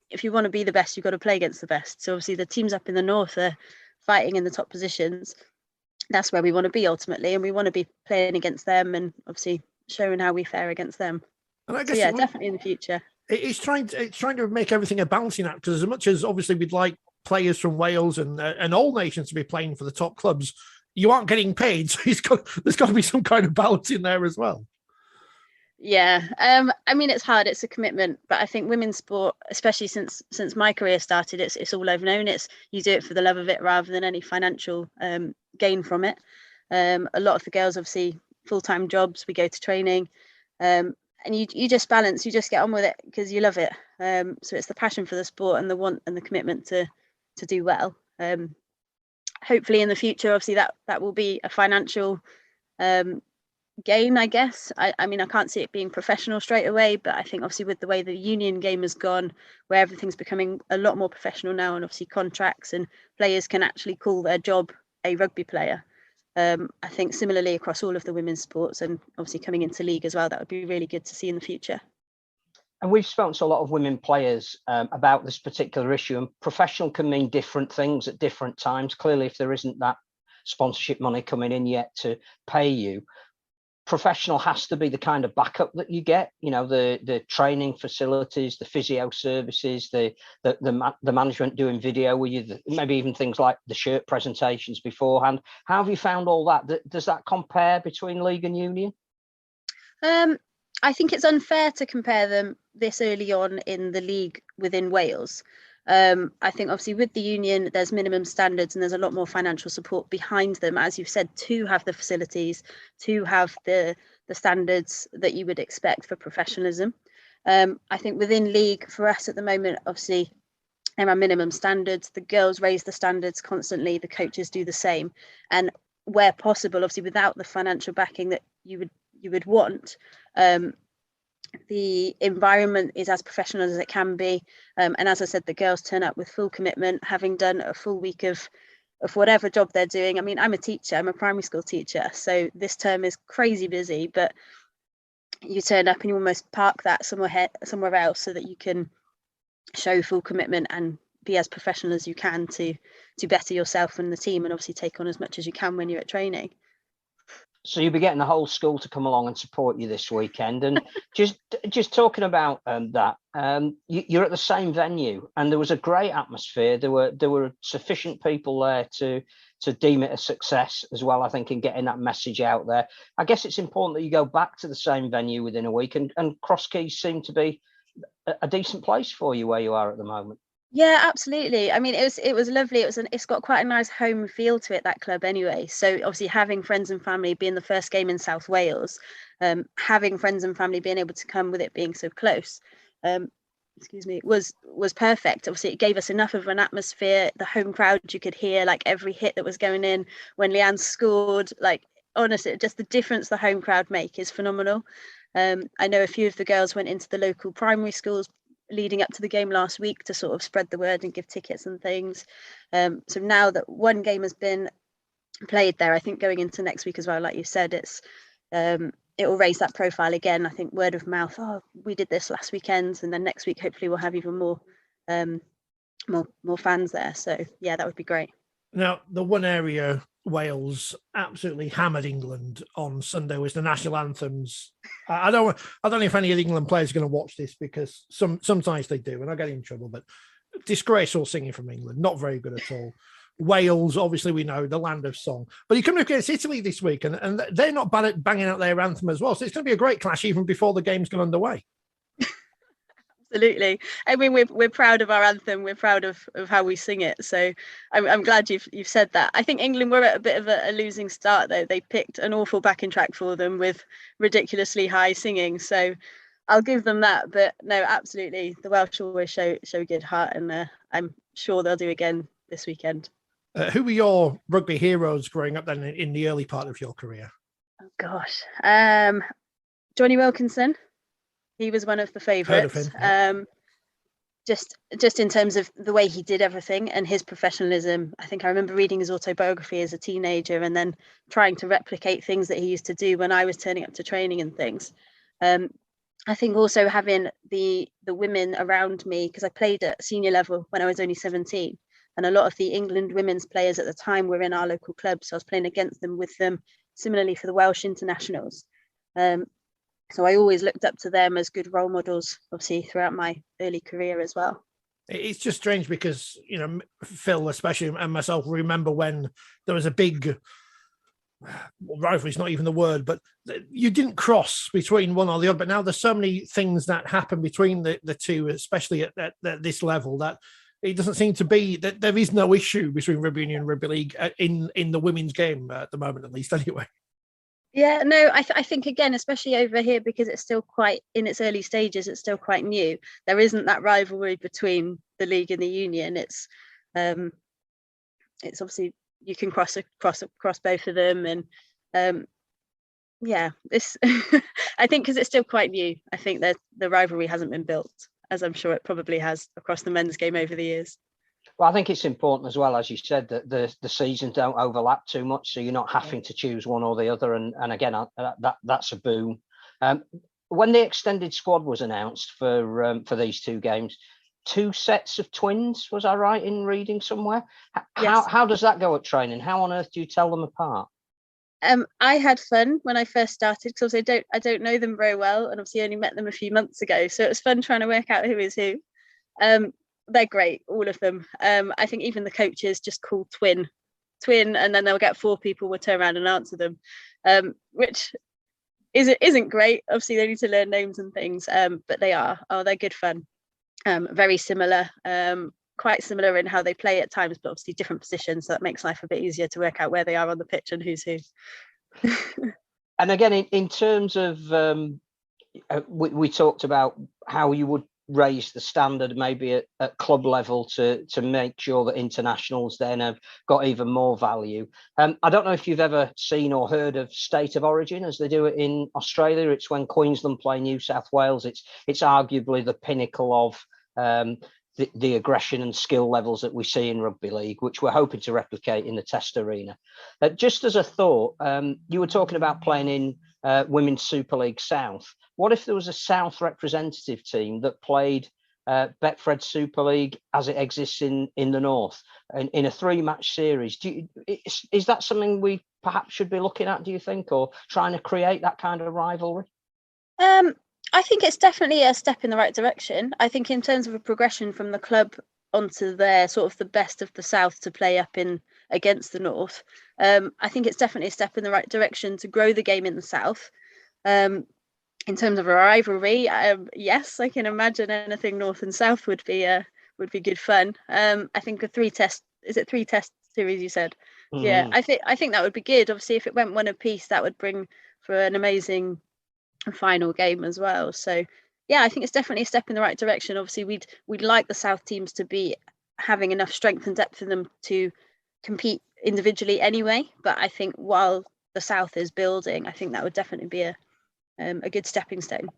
if you want to be the best, you've got to play against the best. So obviously the teams up in the North are fighting in the top positions. That's where we want to be ultimately, and we want to be playing against them and obviously showing how we fare against them. And I guess so, yeah, definitely in the future. It's trying to make everything a balancing act, because as much as obviously we'd like players from Wales and all nations to be playing for the top clubs, you aren't getting paid, so there's got to be some kind of balance in there as well. Yeah, I mean, it's hard, it's a commitment, but I think women's sport, especially since my career started, it's all I've known. It's you do it for the love of it rather than any financial gain from it. A lot of the girls obviously full-time jobs, we go to training, and you just balance, you just get on with it because you love it. So it's the passion for the sport and the want and the commitment to do well. Hopefully in the future, obviously that will be a financial gain, I guess. I mean, I can't see it being professional straight away, but I think obviously with the way the union game has gone, where everything's becoming a lot more professional now, and obviously contracts and players can actually call their job a rugby player. I think similarly across all of the women's sports, and obviously coming into league as well, that would be really good to see in the future. And we've spoken to a lot of women players about this particular issue, and professional can mean different things at different times. Clearly, if there isn't that sponsorship money coming in yet to pay you, professional has to be the kind of backup that you get, you know, the training facilities, the physio services, the management doing video with you, maybe even things like the shirt presentations beforehand. How have you found all that? Does that compare between league and union? I think it's unfair to compare them this early on in the league within Wales. I think obviously with the union, there's minimum standards and there's a lot more financial support behind them, as you've said, to have the facilities, to have the standards that you would expect for professionalism. I think within league, for us at the moment, obviously there are minimum standards. The girls raise the standards constantly, the coaches do the same. And where possible, obviously without the financial backing that you would you would want. The environment is as professional as it can be, and as I said, the girls turn up with full commitment, having done a full week of whatever job they're doing. I mean, I'm a teacher, I'm a primary school teacher, so this term is crazy busy, but you turn up and you almost park that somewhere else so that you can show full commitment and be as professional as you can to better yourself and the team, and obviously take on as much as you can when you're at training. So you'll be getting the whole school to come along and support you this weekend. And just talking about that, you're at the same venue, and there was a great atmosphere. There were sufficient people there to deem it a success as well, I think, in getting that message out there. I guess it's important that you go back to the same venue within a week, and Cross Keys seem to be a decent place for you where you are at the moment. Yeah, absolutely. I mean, it was lovely. It's got quite a nice home feel to it, that club anyway. So obviously having friends and family, being the first game in South Wales, having friends and family being able to come with it being so close, was perfect. Obviously it gave us enough of an atmosphere. The home crowd, you could hear like every hit that was going in when Leanne scored. Like, honestly, just the difference the home crowd make is phenomenal. I know a few of the girls went into the local primary schools leading up to the game last week to sort of spread the word and give tickets and things. So now that one game has been played there, I think going into next week as well, like you said, it will raise that profile again. I think word of mouth, oh, we did this last weekend, and then next week hopefully we'll have even more fans there. So yeah, that would be great. Now, the one area Wales absolutely hammered England on Sunday was the national anthems. I don't know if any of the England players are going to watch this, because sometimes they do, and I get in trouble, but disgraceful singing from England, not very good at all. Wales, obviously, we know, the land of song. But you come against Italy this week, and they're not bad at banging out their anthem as well. So it's going to be a great clash even before the game's gone underway. Absolutely. I mean, we're proud of our anthem. We're proud of how we sing it. So I'm glad you've said that. I think England were at a bit of a losing start, though. They picked an awful backing track for them with ridiculously high singing. So I'll give them that. But no, absolutely, the Welsh always show good heart, and I'm sure they'll do again this weekend. Who were your rugby heroes growing up then in the early part of your career? Oh gosh, Johnny Wilkinson. He was one of the favourites. Just in terms of the way he did everything and his professionalism. I think I remember reading his autobiography as a teenager and then trying to replicate things that he used to do when I was turning up to training and things. I think also having the women around me, because I played at senior level when I was only 17, and a lot of the England women's players at the time were in our local club, so I was playing against them, with them, similarly for the Welsh internationals. So I always looked up to them as good role models, obviously, throughout my early career as well. It's just strange because, you know, Phil especially and myself remember when there was a big rivalry, is not even the word, but you didn't cross between one or the other. But now there's so many things that happen between the two, especially at this level, that it doesn't seem to be that there is no issue between rugby union and rugby league in the women's game at the moment, at least anyway. Yeah, no, I think, again, especially over here, because it's still quite in its early stages, it's still quite new. There isn't that rivalry between the league and the union. It's obviously you can cross both of them, and yeah, this I think because it's still quite new. I think that the rivalry hasn't been built, as I'm sure it probably has across the men's game over the years. Well, I think it's important as well, as you said, that the seasons don't overlap too much, so you're not having to choose one or the other. And again, that's a boom. When the extended squad was announced for these two games, 2 sets of twins, was I right in reading somewhere? Yes. How does that go at training? How on earth do you tell them apart? I had fun when I first started, because I don't know them very well, and obviously only met them a few months ago. So it was fun trying to work out who is who. They're great, all of them. I think even the coaches just call twin, and then they'll get 4 people will turn around and answer them, which isn't great. Obviously, they need to learn names and things, but they're good fun. Very similar, quite similar in how they play at times, but obviously different positions, so that makes life a bit easier to work out where they are on the pitch and who's who. And again, in terms of we talked about how you would raise the standard maybe at club level to make sure that internationals then have got even more value. I don't know if you've ever seen or heard of State of Origin, as they do it in Australia. It's when Queensland play New South Wales. It's arguably the pinnacle of the aggression and skill levels that we see in rugby league, which we're hoping to replicate in the Test arena. Just as a thought, you were talking about playing in Women's Super League South. What if there was a South representative team that played Betfred Super League as it exists in the North in a 3-match series? Is that something we perhaps should be looking at, do you think, or trying to create that kind of rivalry? I think it's definitely a step in the right direction. I think in terms of a progression from the club onto their sort of the best of the South to play up in against the North, I think it's definitely a step in the right direction to grow the game in the South. In terms of a rivalry, yes, I can imagine anything North and South would be good fun. I think a 3-test series you said? Mm. Yeah, I think that would be good. Obviously, if it went one apiece, that would bring for an amazing final game as well. So yeah, I think it's definitely a step in the right direction. Obviously, we'd like the South teams to be having enough strength and depth in them to compete individually anyway. But I think while the South is building, I think that would definitely be a good stepping stone.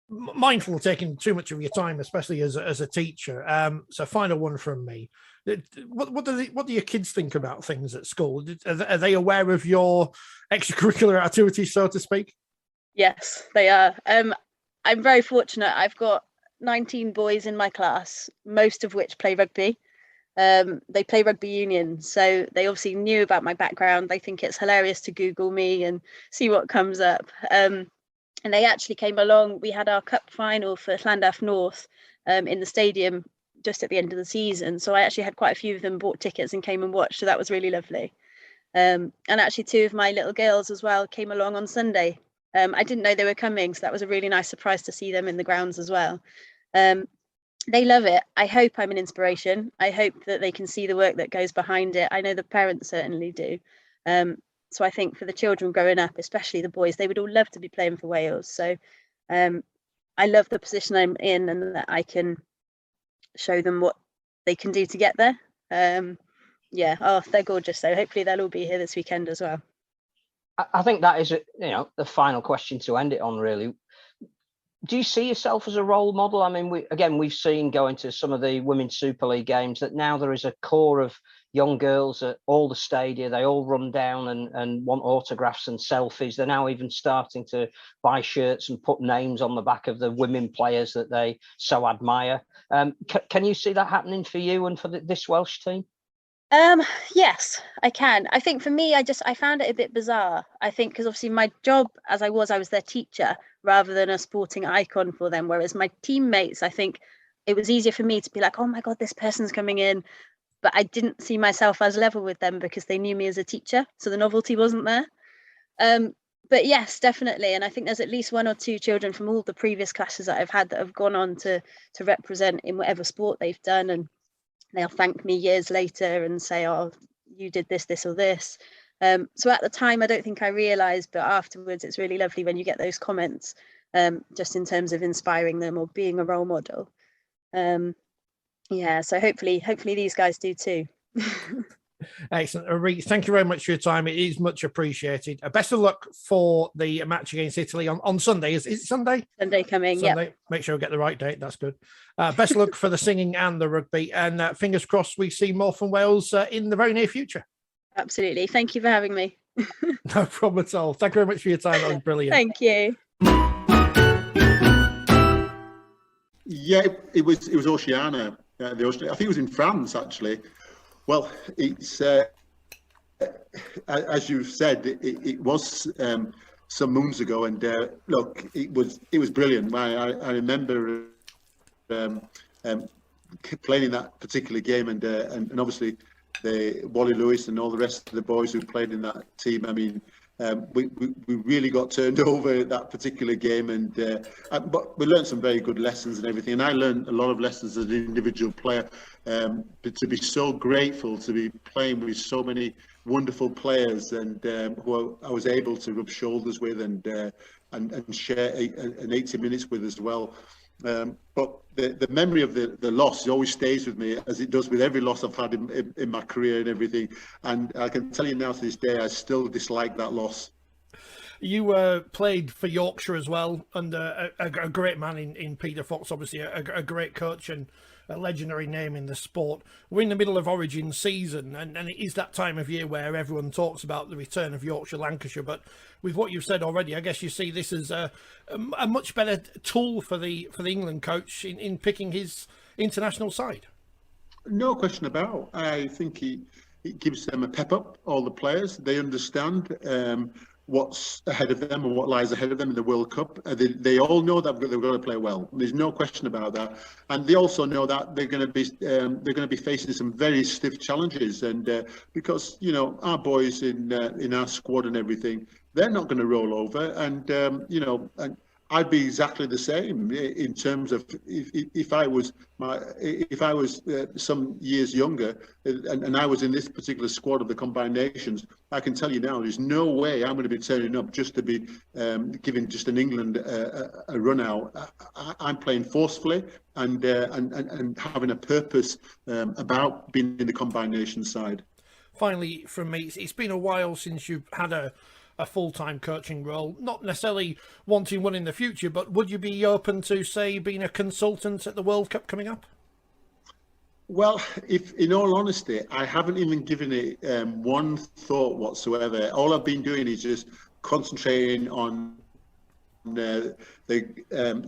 Mindful of taking too much of your time, especially as a teacher. So final one from me. What do your kids think about things at school? Are they aware of your extracurricular activities, so to speak? Yes, they are. I'm very fortunate. I've got 19 boys in my class, most of which play rugby. They play rugby union, so they obviously knew about my background. They think it's hilarious to Google me and see what comes up. And they actually came along. We had our cup final for Llandaff North in the stadium just at the end of the season. So I actually had quite a few of them bought tickets and came and watched. So that was really lovely. And actually 2 of my little girls as well came along on Sunday. I didn't know they were coming, so that was a really nice surprise to see them in the grounds as well. They love it. I hope I'm an inspiration. I hope that they can see the work that goes behind it. I know the parents certainly do. So I think for the children growing up, especially the boys, they would all love to be playing for Wales. So I love the position I'm in and that I can show them what they can do to get there. They're gorgeous. So hopefully they'll all be here this weekend as well. I think that is, the final question to end it on, really. Do you see yourself as a role model? I mean, we've seen going to some of the Women's Super League games that now there is a core of young girls at all the stadia. They all run down and want autographs and selfies. They're now even starting to buy shirts and put names on the back of the women players that they so admire. Can you see that happening for you and for this Welsh team? Yes, I can. I think for me, I found it a bit bizarre. I think because obviously my job I was their teacher rather than a sporting icon for them. Whereas my teammates, I think it was easier for me to be like, oh my God, this person's coming in. But I didn't see myself as level with them because they knew me as a teacher. So the novelty wasn't there. But yes, definitely. And I think there's at least 1 or 2 children from all the previous classes that I've had that have gone on to represent in whatever sport they've done. And they'll thank me years later and say, oh, you did this, this or this. So at the time, I don't think I realised, but afterwards, it's really lovely when you get those comments, just in terms of inspiring them or being a role model. So hopefully these guys do too. Excellent. Rhi, thank you very much for your time. It is much appreciated. Best of luck for the match against Italy on Sunday. Is it Sunday? Sunday coming, Sunday. Yep. Make sure we get the right date. That's good. Best of luck for the singing and the rugby. And fingers crossed we see more from Wales in the very near future. Absolutely. Thank you for having me. No problem at all. Thank you very much for your time. That was brilliant. Thank you. Yeah, it was Oceania. I think it was in France, actually. Well, it's as you've said, it was some moons ago, and look, it was brilliant. I remember playing in that particular game, and obviously the Wally Lewis and all the rest of the boys who played in that team. I mean, we really got turned over at that particular game, but we learned some very good lessons and everything. And I learned a lot of lessons as an individual player, but to be so grateful to be playing with so many wonderful players and who I was able to rub shoulders with and share an 80 minutes with as well. But the memory of the loss always stays with me, as it does with every loss I've had in my career and everything. And I can tell you now to this day, I still dislike that loss. You played for Yorkshire as well, under a great man in Peter Fox, obviously a great coach and a legendary name in the sport. We're in the middle of Origin season, and it is that time of year where everyone talks about the return of Yorkshire, Lancashire. But with what you've said already, I guess you see this as a much better tool for the England coach in picking his international side. No question about. I think it gives them a pep up, all the players. They understand what's ahead of them and what lies ahead of them in the World Cup. They all know that they're going to play well. There's no question about that. And they also know that they're going to be facing some very stiff challenges. And because our boys in our squad and everything, they're not going to roll over. And and I'd be exactly the same in terms of if I was some years younger and I was in this particular squad of the Combined Nations. I can tell you now, there's no way I'm going to be turning up just to be giving just an England a run out. I'm playing forcefully and having a purpose about being in the Combined Nations side. Finally, from me, it's been a while since you've had a full-time coaching role, not necessarily wanting one in the future, but would you be open to, say, being a consultant at the World Cup coming up? Well, if in all honesty, I haven't even given it one thought whatsoever. All I've been doing is just concentrating on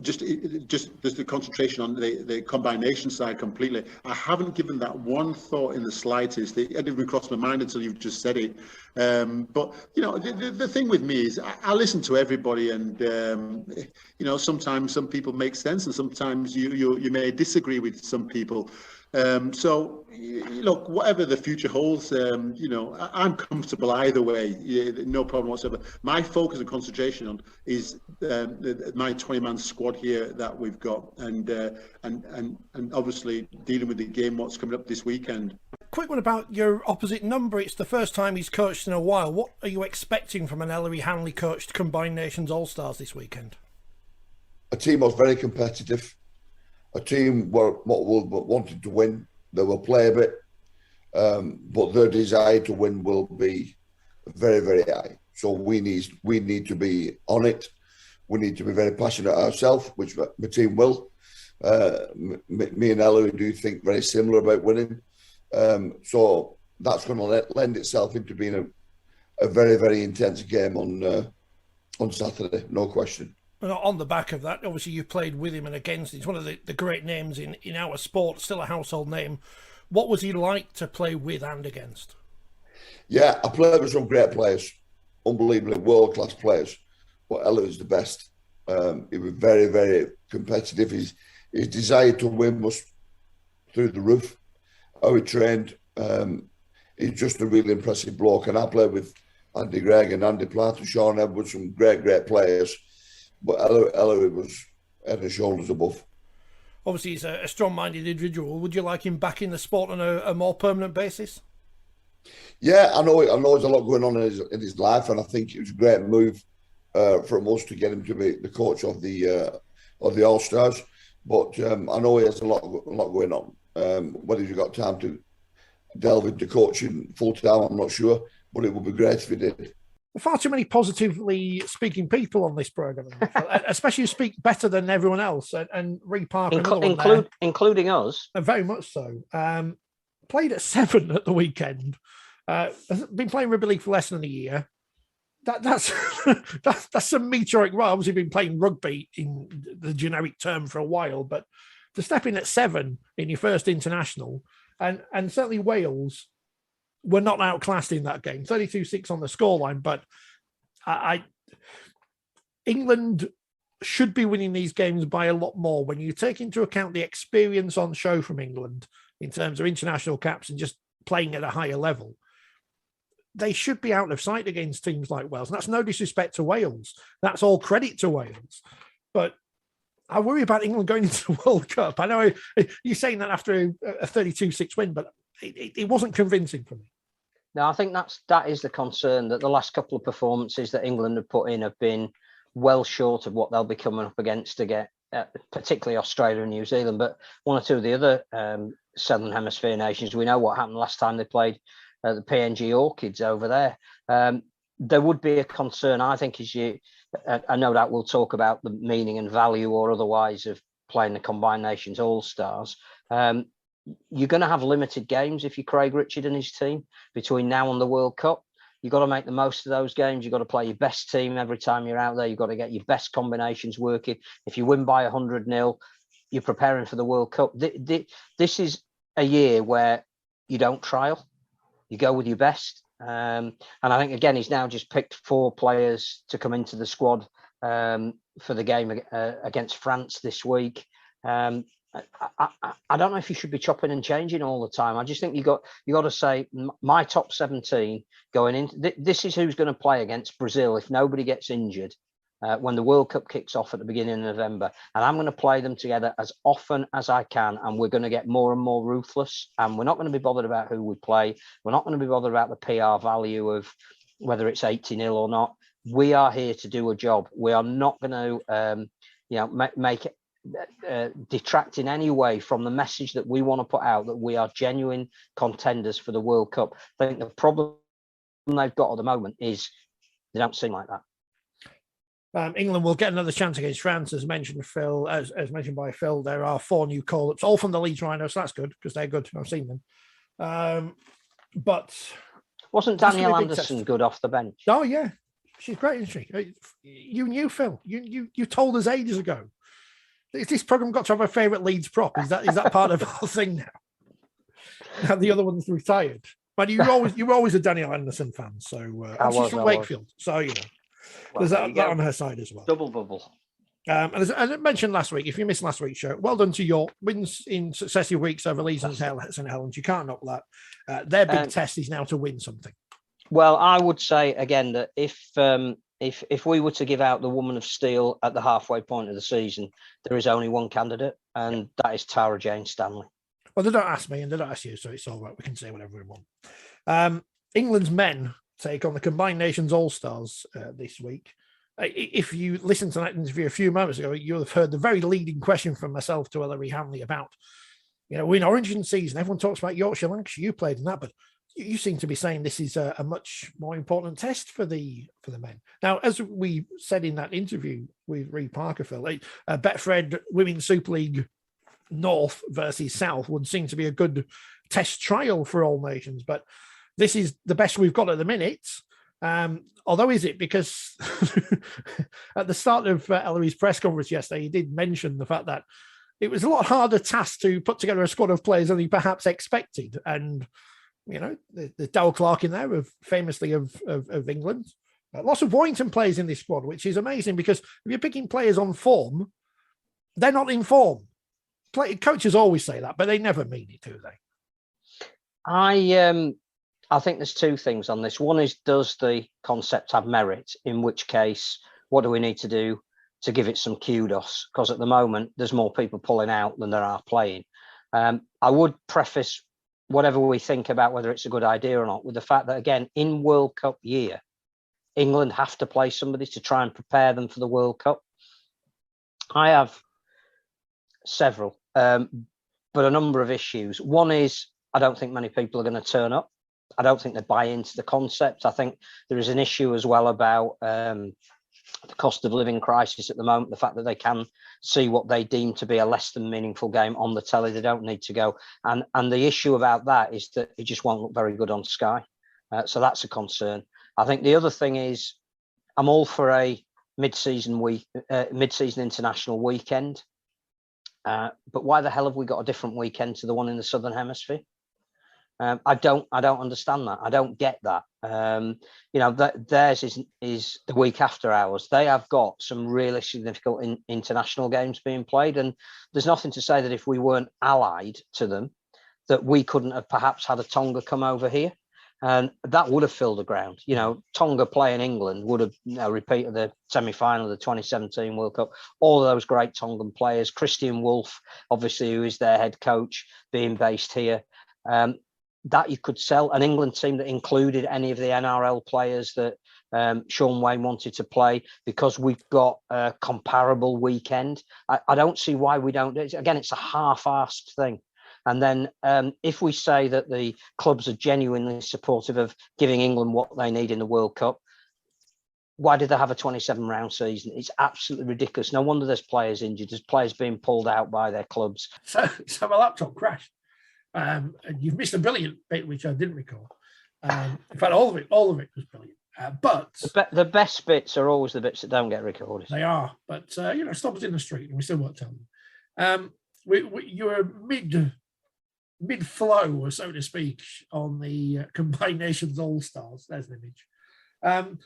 just the concentration on the combination side completely. I haven't given that one thought in the slightest. It didn't even cross my mind until you've just said it. But the thing with me is I listen to everybody, and sometimes some people make sense, and sometimes you may disagree with some people. So look, whatever the future holds, I'm comfortable either way. No problem whatsoever. My focus and concentration on is my 20-man squad here that we've got, and obviously dealing with the game what's coming up this weekend. Quick one about your opposite number. It's the first time he's coached in a while. What are you expecting from an Ellery Handley coached Combined Nations All-Stars this weekend? A team was very competitive. A team wanted to win. They will play a bit, but their desire to win will be very, very high. So we need to be on it. We need to be very passionate ourselves, which the team will. Me and Ellery do think very similar about winning. So that's going to lend itself into being a very, very intense game on Saturday, no question. On the back of that, obviously you played with him and against him. He's one of the great names in our sport, still a household name. What was he like to play with and against? Yeah, I played with some great players, unbelievably world-class players, but Ellery was the best. He was very, very competitive. His desire to win was through the roof. How he trained, he's just a really impressive bloke. And I played with Andy Gregg and Andy Platt and Shaun Edwards, some great players. But Ellery was head and shoulders above. Obviously, he's a strong-minded individual. Would you like him back in the sport on a more permanent basis? Yeah, I know there's a lot going on in his life, and I think it was a great move from us to get him to be the coach of the All-Stars. But I know he has a lot going on. Whether he's got time to delve into coaching full-time, I'm not sure, but it would be great if he did. Far too many positively speaking people on this programme, especially who speak better than everyone else. And Rhi Parker, including us. Very much so. Played at 7 at the weekend. Been playing Rugby League for less than a year. That's some meteoric rise. Obviously been playing rugby in the generic term for a while, but to step in at 7 in your first international, and certainly Wales were not outclassed in that game. 32-6 on the scoreline, but England should be winning these games by a lot more when you take into account the experience on show from England in terms of international caps and just playing at a higher level. They should be out of sight against teams like Wales. And that's no disrespect to Wales. That's all credit to Wales. But I worry about England going into the World Cup. I know you're saying that after a 32-6 win, but it wasn't convincing for me. No, I think that is the concern, that the last couple of performances that England have put in have been well short of what they'll be coming up against particularly Australia and New Zealand, but one or two of the other Southern Hemisphere nations, we know what happened last time they played the PNG Orchids over there. There would be a concern, I think, as you, and no doubt we'll talk about the meaning and value or otherwise of playing the Combined Nations All-Stars. You're going to have limited games if you're Craig Richard and his team between now and the World Cup. You've got to make the most of those games. You've got to play your best team every time you're out there. You've got to get your best combinations working. If you win by 100-0, you're preparing for the World Cup. This is a year where you don't trial. You go with your best. And I think, again, he's now just picked 4 players to come into the squad for the game against France this week. I don't know if you should be chopping and changing all the time. I just think you got to say my top 17 going in. This is who's going to play against Brazil if nobody gets injured when the World Cup kicks off at the beginning of November. And I'm going to play them together as often as I can. And we're going to get more and more ruthless. And we're not going to be bothered about who we play. We're not going to be bothered about the PR value of whether it's 80-0 or not. We are here to do a job. We are not going to, make it. Detract in any way from the message that we want to put out, that we are genuine contenders for the World Cup. I think the problem they've got at the moment is they don't seem like that. England will get another chance against France, as mentioned, Phil. As mentioned by Phil, there are 4 new call-ups, all from the Leeds Rhinos, so that's good because they're good. I've seen them. But wasn't Danielle Anderson good off the bench? Oh yeah, she's great, isn't she? You knew, Phil. You told us ages ago. Is this program got to have a favourite Leeds prop? Is that part of our thing now? And the other one's retired. But you were always a Danielle Anderson fan, so she's from Wakefield, so there's that on her side as well. Double bubble. And as I mentioned last week, if you missed last week's show, well done to York. Wins in successive weeks over Leeds and St Helens. You can't knock that. Their big test is now to win something. Well, I would say again that if we were to give out the Woman of Steel at the halfway point of the season, there is only one candidate, and that is Tara Jane Stanley. Well, they don't ask me and they don't ask you, so it's all right. We can say whatever we want. England's men take on the Combined Nations All-Stars this week. If you listened to that interview a few moments ago, you'll have heard the very leading question from myself to Ellery Handley about, in Origin season, everyone talks about Yorkshire, Lancashire, you played in that, but you seem to be saying this is a much more important test for the men. Now, as we said in that interview with Rhi Parker, Phil, Betfred Women's Super League North versus South would seem to be a good test trial for all nations, but this is the best we've got at the minute. Although, is it? Because at the start of Ellery's press conference yesterday, he did mention the fact that it was a lot harder task to put together a squad of players than he perhaps expected. And the Dow Clark in there, famously of England. Lots of Warrington players in this squad, which is amazing because if you're picking players on form, they're not in form. Coaches always say that, but they never mean it, do they? I think there's 2 things on this. One is, does the concept have merit? In which case, what do we need to do to give it some kudos? Because at the moment, there's more people pulling out than there are playing. I would preface whatever we think about whether it's a good idea or not with the fact that, again, in World Cup year, England have to play somebody to try and prepare them for the World Cup. I have several, but a number of issues. One is, I don't think many people are going to turn up. I don't think they buy into the concept. I think there is an issue as well about the cost of living crisis at the moment, the fact that they can see what they deem to be a less than meaningful game on the telly. They don't need to go. And the issue about that is that it just won't look very good on Sky. So that's a concern. I think the other thing is, I'm all for a mid-season international weekend. But why the hell have we got a different weekend to the one in the Southern Hemisphere? I don't understand that. I don't get that. Theirs is the week after ours. They have got some really significant international games being played, and there's nothing to say that if we weren't allied to them, that we couldn't have perhaps had a Tonga come over here, and that would have filled the ground. Tonga playing England would have repeated the semi-final of the 2017 World Cup. All of those great Tongan players, Christian Wolff, obviously, who is their head coach, being based here. That you could sell an England team that included any of the NRL players that Shaun Wane wanted to play because we've got a comparable weekend. I don't see why we don't do it. Again, it's a half-assed thing. And then if we say that the clubs are genuinely supportive of giving England what they need in the World Cup, why did they have a 27-round season? It's absolutely ridiculous. No wonder there's players injured. There's players being pulled out by their clubs. So my laptop crashed. And you've missed a brilliant bit, which I didn't record. In fact, all of it was brilliant. But the best bits are always the bits that don't get recorded. They are. But, stop us in the street and we still won't tell them. You're mid-flow, so to speak, on the Combined Nations All-Stars. There's an image. And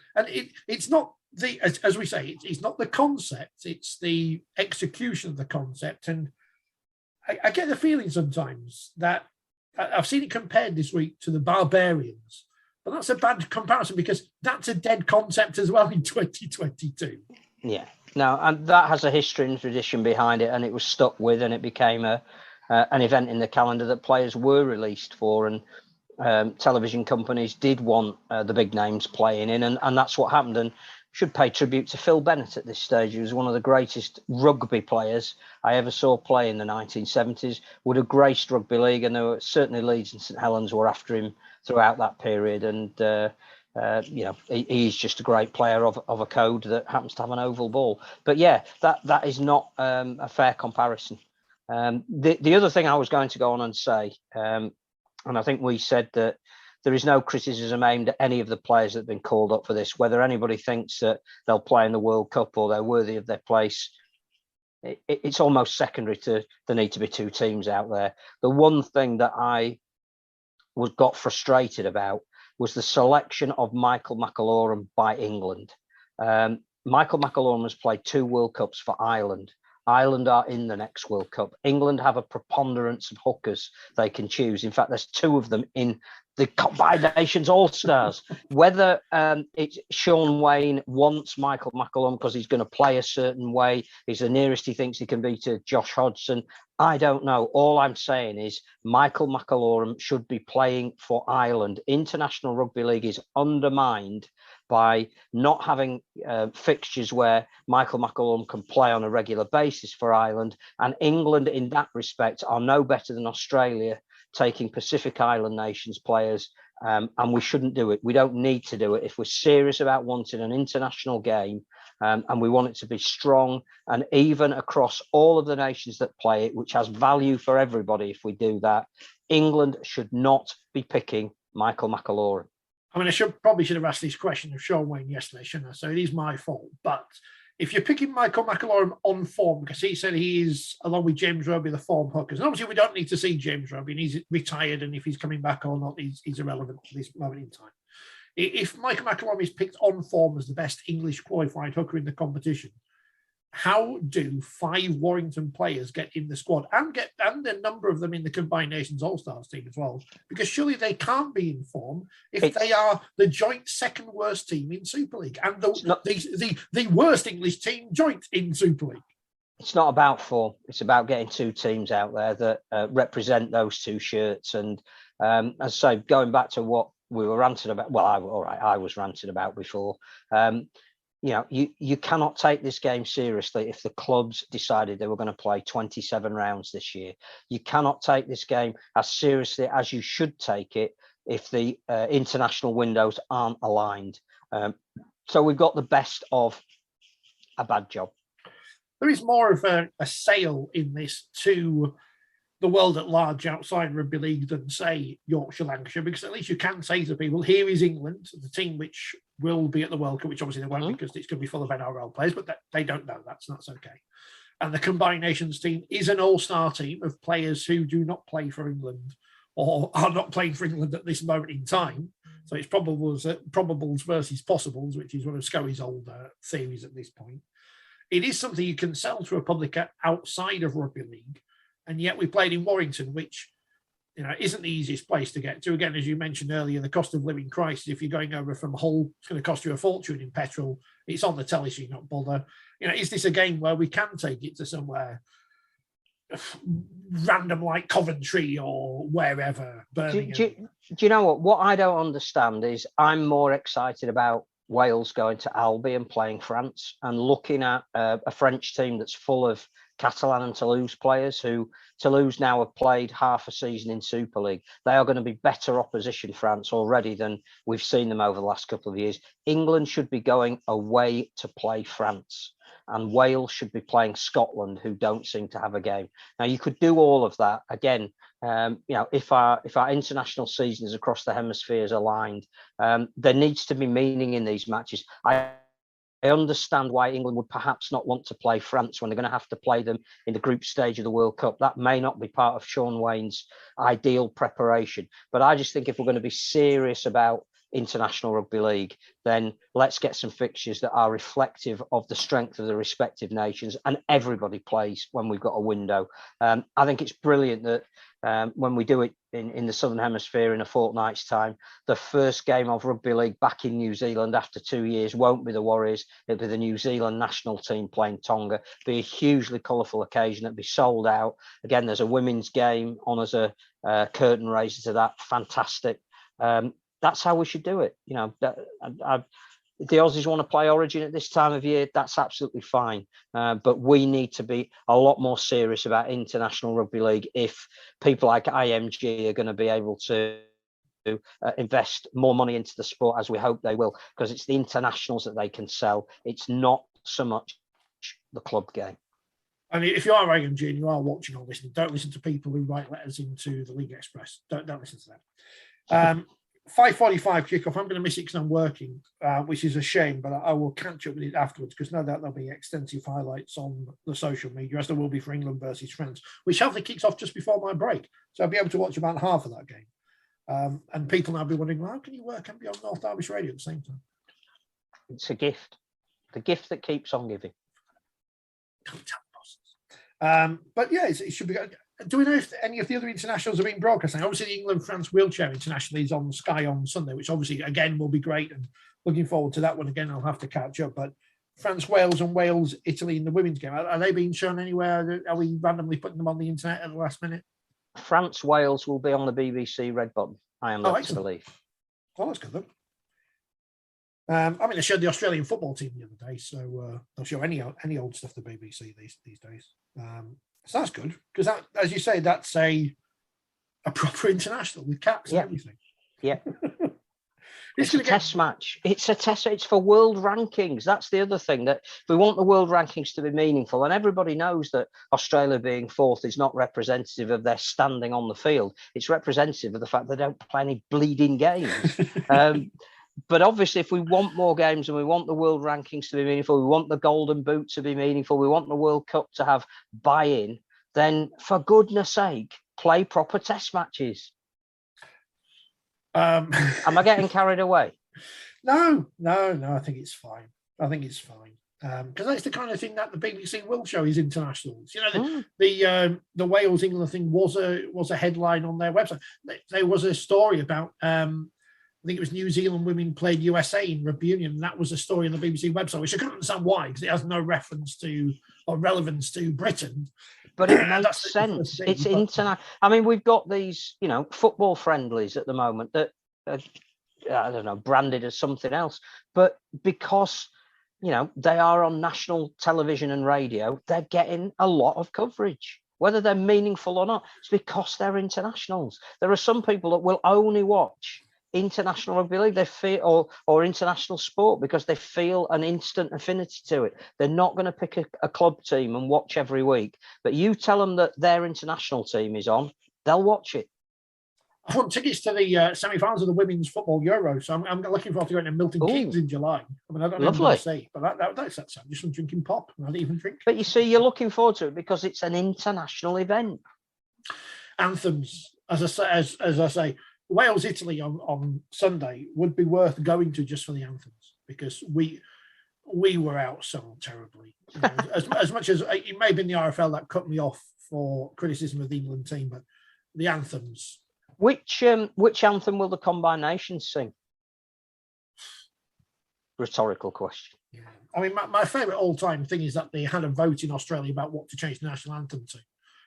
it's not as we say, it's not the concept, it's the execution of the concept. And I get the feeling sometimes that I've seen it compared this week to the Barbarians, but that's a bad comparison because that's a dead concept as well in 2022. Yeah, no, and that has a history and tradition behind it, and it was stuck with, and it became an event in the calendar that players were released for, and television companies did want the big names playing in, and that's what happened. And should pay tribute to Phil Bennett at this stage. He was one of the greatest rugby players I ever saw play in the 1970s, would have graced Rugby League, and there were certainly Leeds and St Helens were after him throughout that period. And he's just a great player of a code that happens to have an oval ball. But yeah, that is not a fair comparison. The other thing I was going to go on and say, and I think we said that there is no criticism aimed at any of the players that have been called up for this, whether anybody thinks that they'll play in the World Cup or they're worthy of their place. It's almost secondary to the need to be two teams out there. The one thing that I got frustrated about was the selection of Michael McIlroy by England. Michael McIlroy has played 2 World Cups for Ireland. Ireland are in the next World Cup. England have a preponderance of hookers they can choose. In fact, there's 2 of them in the Combined Nations All-Stars. Whether it's Shaun Wane wants Michael McIlroy because he's going to play a certain way, he's the nearest he thinks he can be to Josh Hodgson, I don't know. All I'm saying is Michael McIlroy should be playing for Ireland. International Rugby League is undermined by not having fixtures where Michael McIlroy can play on a regular basis for Ireland. And England, in that respect, are no better than Australia, taking Pacific Island nations players, and we shouldn't do it. We don't need to do it. If we're serious about wanting an international game, and we want it to be strong and even across all of the nations that play it, which has value for everybody, if we do that, England should not be picking Michael McIlroy. I mean, I probably should have asked this question of Shaun Wane yesterday, shouldn't I? So it is my fault. But if you're picking Michael McIlroy on form, because he said he is, along with James Roby, the form hookers, and obviously we don't need to see James Roby, and he's retired, and if he's coming back or not, he's irrelevant at this moment in time. If Michael McIlroy is picked on form as the best English qualified hooker in the competition, how do 5 Warrington players get in the squad and a number of them in the Combined Nations All-Stars team as well? Because surely they can't be in form if they are the joint second worst team in Super League and the worst English team joint in Super League. It's not about form. It's about getting 2 teams out there that represent those 2 shirts. And as I say, going back to what we were ranting about, well, I was ranting about before. You cannot take this game seriously if the clubs decided they were going to play 27 rounds this year. You cannot take this game as seriously as you should take it if the international windows aren't aligned. So we've got the best of a bad job. There is more of a sale in this to the world at large outside Rugby League than, say, Yorkshire, Lancashire, because at least you can say to people, here is England, the team which will be at the World Cup, which obviously they won't because it's going to be full of NRL players, but they don't know. That's okay. And the Combined Nations team is an all-star team of players who do not play for England or are not playing for England at this moment in time. So it's probables versus possibles, which is one of Scully's old theories at this point. It is something you can sell to a public outside of Rugby League. And yet we played in Warrington, which isn't the easiest place to get to. Again, as you mentioned earlier, the cost of living crisis, if you're going over from Hull, it's going to cost you a fortune in petrol. It's on the telly, so you not bother. Is this a game where we can take it to somewhere random like Coventry or wherever, Birmingham? Do you know what? What I don't understand is I'm more excited about Wales going to Albi and playing France, and looking at a French team that's full of Catalan and Toulouse players, who Toulouse now have played half a season in Super League. They are going to be better opposition, France, already than we've seen them over the last couple of years. England should be going away to play France, and Wales should be playing Scotland, who don't seem to have a game. Now, you could do all of that again. If our international seasons across the hemispheres aligned, there needs to be meaning in these matches. I understand why England would perhaps not want to play France when they're going to have to play them in the group stage of the World Cup. That may not be part of Shaun Wane's ideal preparation. But I just think if we're going to be serious about international rugby league, then let's get some fixtures that are reflective of the strength of the respective nations, and everybody plays when we've got a window. I think it's brilliant that when we do it in the Southern Hemisphere in a fortnight's time, the first game of rugby league back in New Zealand after 2 years won't be the Warriors, it'll be the New Zealand national team playing Tonga. It'll be a hugely colourful occasion. It'll be sold out. Again, there's a women's game on as a curtain raiser to that. Fantastic. That's how we should do it. If the Aussies want to play Origin at this time of year, that's absolutely fine. But we need to be a lot more serious about international rugby league if people like IMG are going to be able to invest more money into the sport, as we hope they will, because it's the internationals that they can sell. It's not so much the club game. And if you are IMG and you are watching all this, don't listen to people who write letters into the League Express. Don't listen to them. 5:45 kickoff. I'm going to miss it because I'm working, which is a shame, but I will catch up with it afterwards, because no doubt there'll be extensive highlights on the social media, as there will be for England versus France, which hopefully kicks off just before my break. So I'll be able to watch about half of that game. And people now be wondering, well, how can you work and be on North Derbyshire Radio at the same time? It's a gift. The gift that keeps on giving. Don't tell bosses. But yeah, it should be good. Do we know if any of the other internationals are being broadcast? Obviously, the England-France wheelchair international is on Sky on Sunday, which obviously, again, will be great. And looking forward to that one again. I'll have to catch up. But France, Wales and Wales, Italy in the women's game, are they being shown anywhere? Are we randomly putting them on the internet at the last minute? France, Wales will be on the BBC Red Button, I am led to believe. Well, that's good, then. They showed the Australian football team the other day, so they'll show any old stuff to the BBC these days. So that's good, because that, as you say, that's a proper international with caps and everything. Yeah. It's a test match. It's a test. It's for world rankings. That's the other thing, that if we want the world rankings to be meaningful, and everybody knows that Australia being fourth is not representative of their standing on the field. It's representative of the fact they don't play any bleeding games. But obviously, if we want more games and we want the world rankings to be meaningful, we want the Golden Boot to be meaningful, we want the World Cup to have buy-in, then for goodness sake, play proper test matches. Am I getting carried away? No. I think it's fine. Because that's the kind of thing that the BBC will show is internationals. The Wales England thing was a headline on their website. There was a story about. I think it was New Zealand women played USA in rugby union, and that was a story on the BBC website, which I couldn't understand why, because it has no reference to or relevance to Britain. But it makes sense. It's international. I mean, we've got these, football friendlies at the moment that are, I don't know, branded as something else, but because they are on national television and radio, they're getting a lot of coverage. Whether they're meaningful or not, it's because they're internationals. There are some people that will only watch international rugby league, they feel, or international sport, because they feel an instant affinity to it. They're not going to pick a club team and watch every week, but you tell them that their international team is on, they'll watch it. I want tickets to the semi-finals of the Women's Football Euro, so I'm looking forward to going to Milton Keynes in July. I don't know what to say, but that's just some drinking pop. I don't even drink. But you see, you're looking forward to it because it's an international event. Anthems, as I say, Wales, Italy on Sunday would be worth going to just for the anthems, because we were out so terribly. As much as it may have been the RFL that cut me off for criticism of the England team, but the anthems. Which anthem will the Combined Nations sing? Rhetorical question. Yeah. I mean, my favourite all-time thing is that they had a vote in Australia about what to change the national anthem to,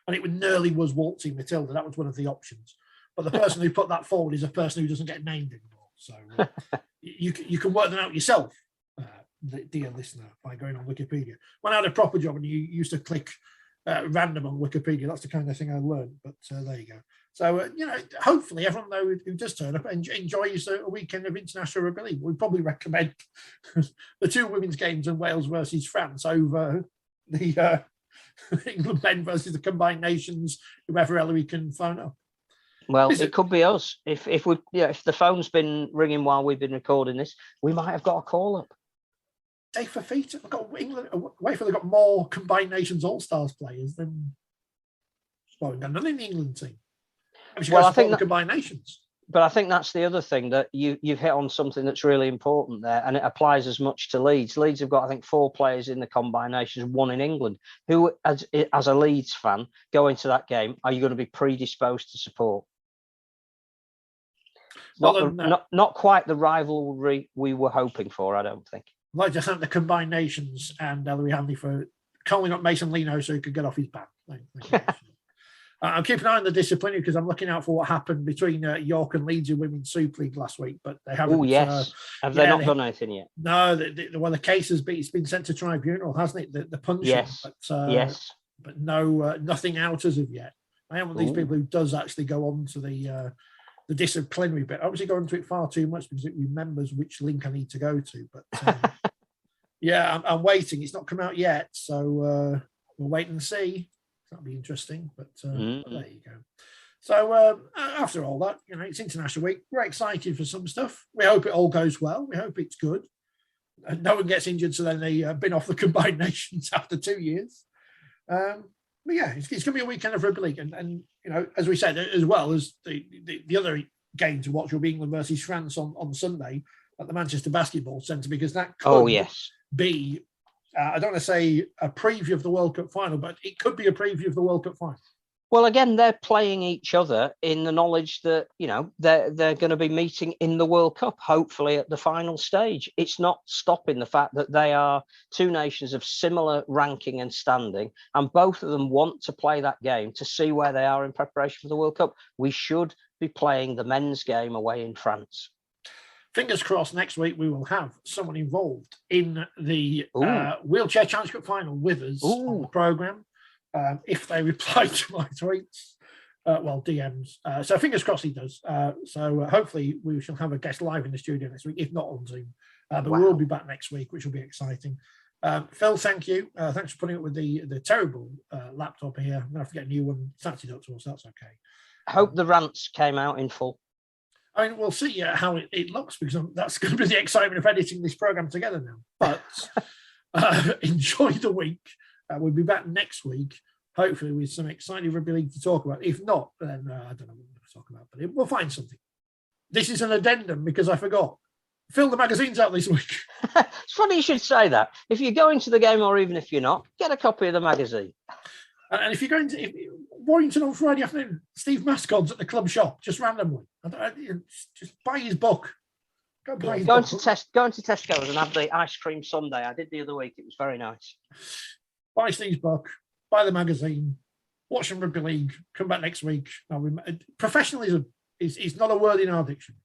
and it nearly was Waltzing Matilda. That was one of the options. But the person who put that forward is a person who doesn't get named anymore. So you can work them out yourself, dear listener, by going on Wikipedia. When I had a proper job and you used to click random on Wikipedia, that's the kind of thing I learned. But there you go. So, hopefully everyone though who does turn up enjoys a weekend of international rugby league. We probably recommend the 2 women's games in Wales versus France over the England men versus the combined nations, whoever Ellery can phone up. Well, it could be us. If the phone's been ringing while we've been recording this, we might have got a call up. Day for feet. I've got England. They've got more combined nations all-stars players than we've got none in the England team. Well, I think combined nations. But I think that's the other thing, that you've hit on something that's really important there, and it applies as much to Leeds. Leeds have got, I think, 4 players in the combined nations, 1 in England. Who, as a Leeds fan, going to that game, are you going to be predisposed to support? Not quite the rivalry we were hoping for, I don't think. I'd like to thank the combined nations and Ellery Handley for calling up Mason Leno so he could get off his back. Thank you. I'm keeping an eye on the discipline because I'm looking out for what happened between York and Leeds in Women's Super League last week, but they haven't. Oh yes, have they not done anything yet? No, the case has been, it's been sent to tribunal, hasn't it? The punishing, yes, but no, nothing out as of yet. I am one of these people who does actually go on to the disciplinary bit. Obviously, go into it far too much because it remembers which link I need to go to. But yeah, I'm waiting. It's not come out yet, so we'll wait and see. That'll be interesting, but there you go. So after all that, it's International Week. We're excited for some stuff. We hope it all goes well. We hope it's good. And no one gets injured, so then they bin off the combined nations after 2 years. But yeah, it's going to be a weekend of rugby league, and as we said, as well as the other game to watch will be England versus France on Sunday at the Manchester Basketball Centre, because that could be. I don't want to say a preview of the World Cup final, but it could be a preview of the World Cup final. Well, again, they're playing each other in the knowledge that, they're going to be meeting in the World Cup, hopefully at the final stage. It's not stopping the fact that they are 2 nations of similar ranking and standing, and both of them want to play that game to see where they are in preparation for the World Cup. We should be playing the men's game away in France. Fingers crossed next week we will have someone involved in the Wheelchair Challenge Cup final with us on the programme. If they reply to my tweets, DMs. So fingers crossed he does. So hopefully we shall have a guest live in the studio next week, if not on Zoom. But we'll be back next week, which will be exciting. Phil, thank you. Thanks for putting up with the terrible laptop here. I'm going to have to get a new one Saturday up to us. That's okay. I hope the rants came out in full. I mean, we'll see how it looks, because that's going to be the excitement of editing this program together now. But enjoy the week. We'll be back next week, hopefully with some exciting rugby league to talk about. If not, then I don't know what we're going to talk about, but we'll find something. This is an addendum because I forgot. Phil, the magazine's out this week. It's funny you should say that. If you're going to the game, or even if you're not, get a copy of the magazine. And if you're going to Warrington on Friday afternoon, Steve Mascod's at the club shop, just randomly. Just buy his book. Go into Tesco's and have the ice cream sundae. I did the other week. It was very nice. Buy Steve's book. Buy the magazine. Watch some rugby league. Come back next week. Professionalism is not a word in our dictionary.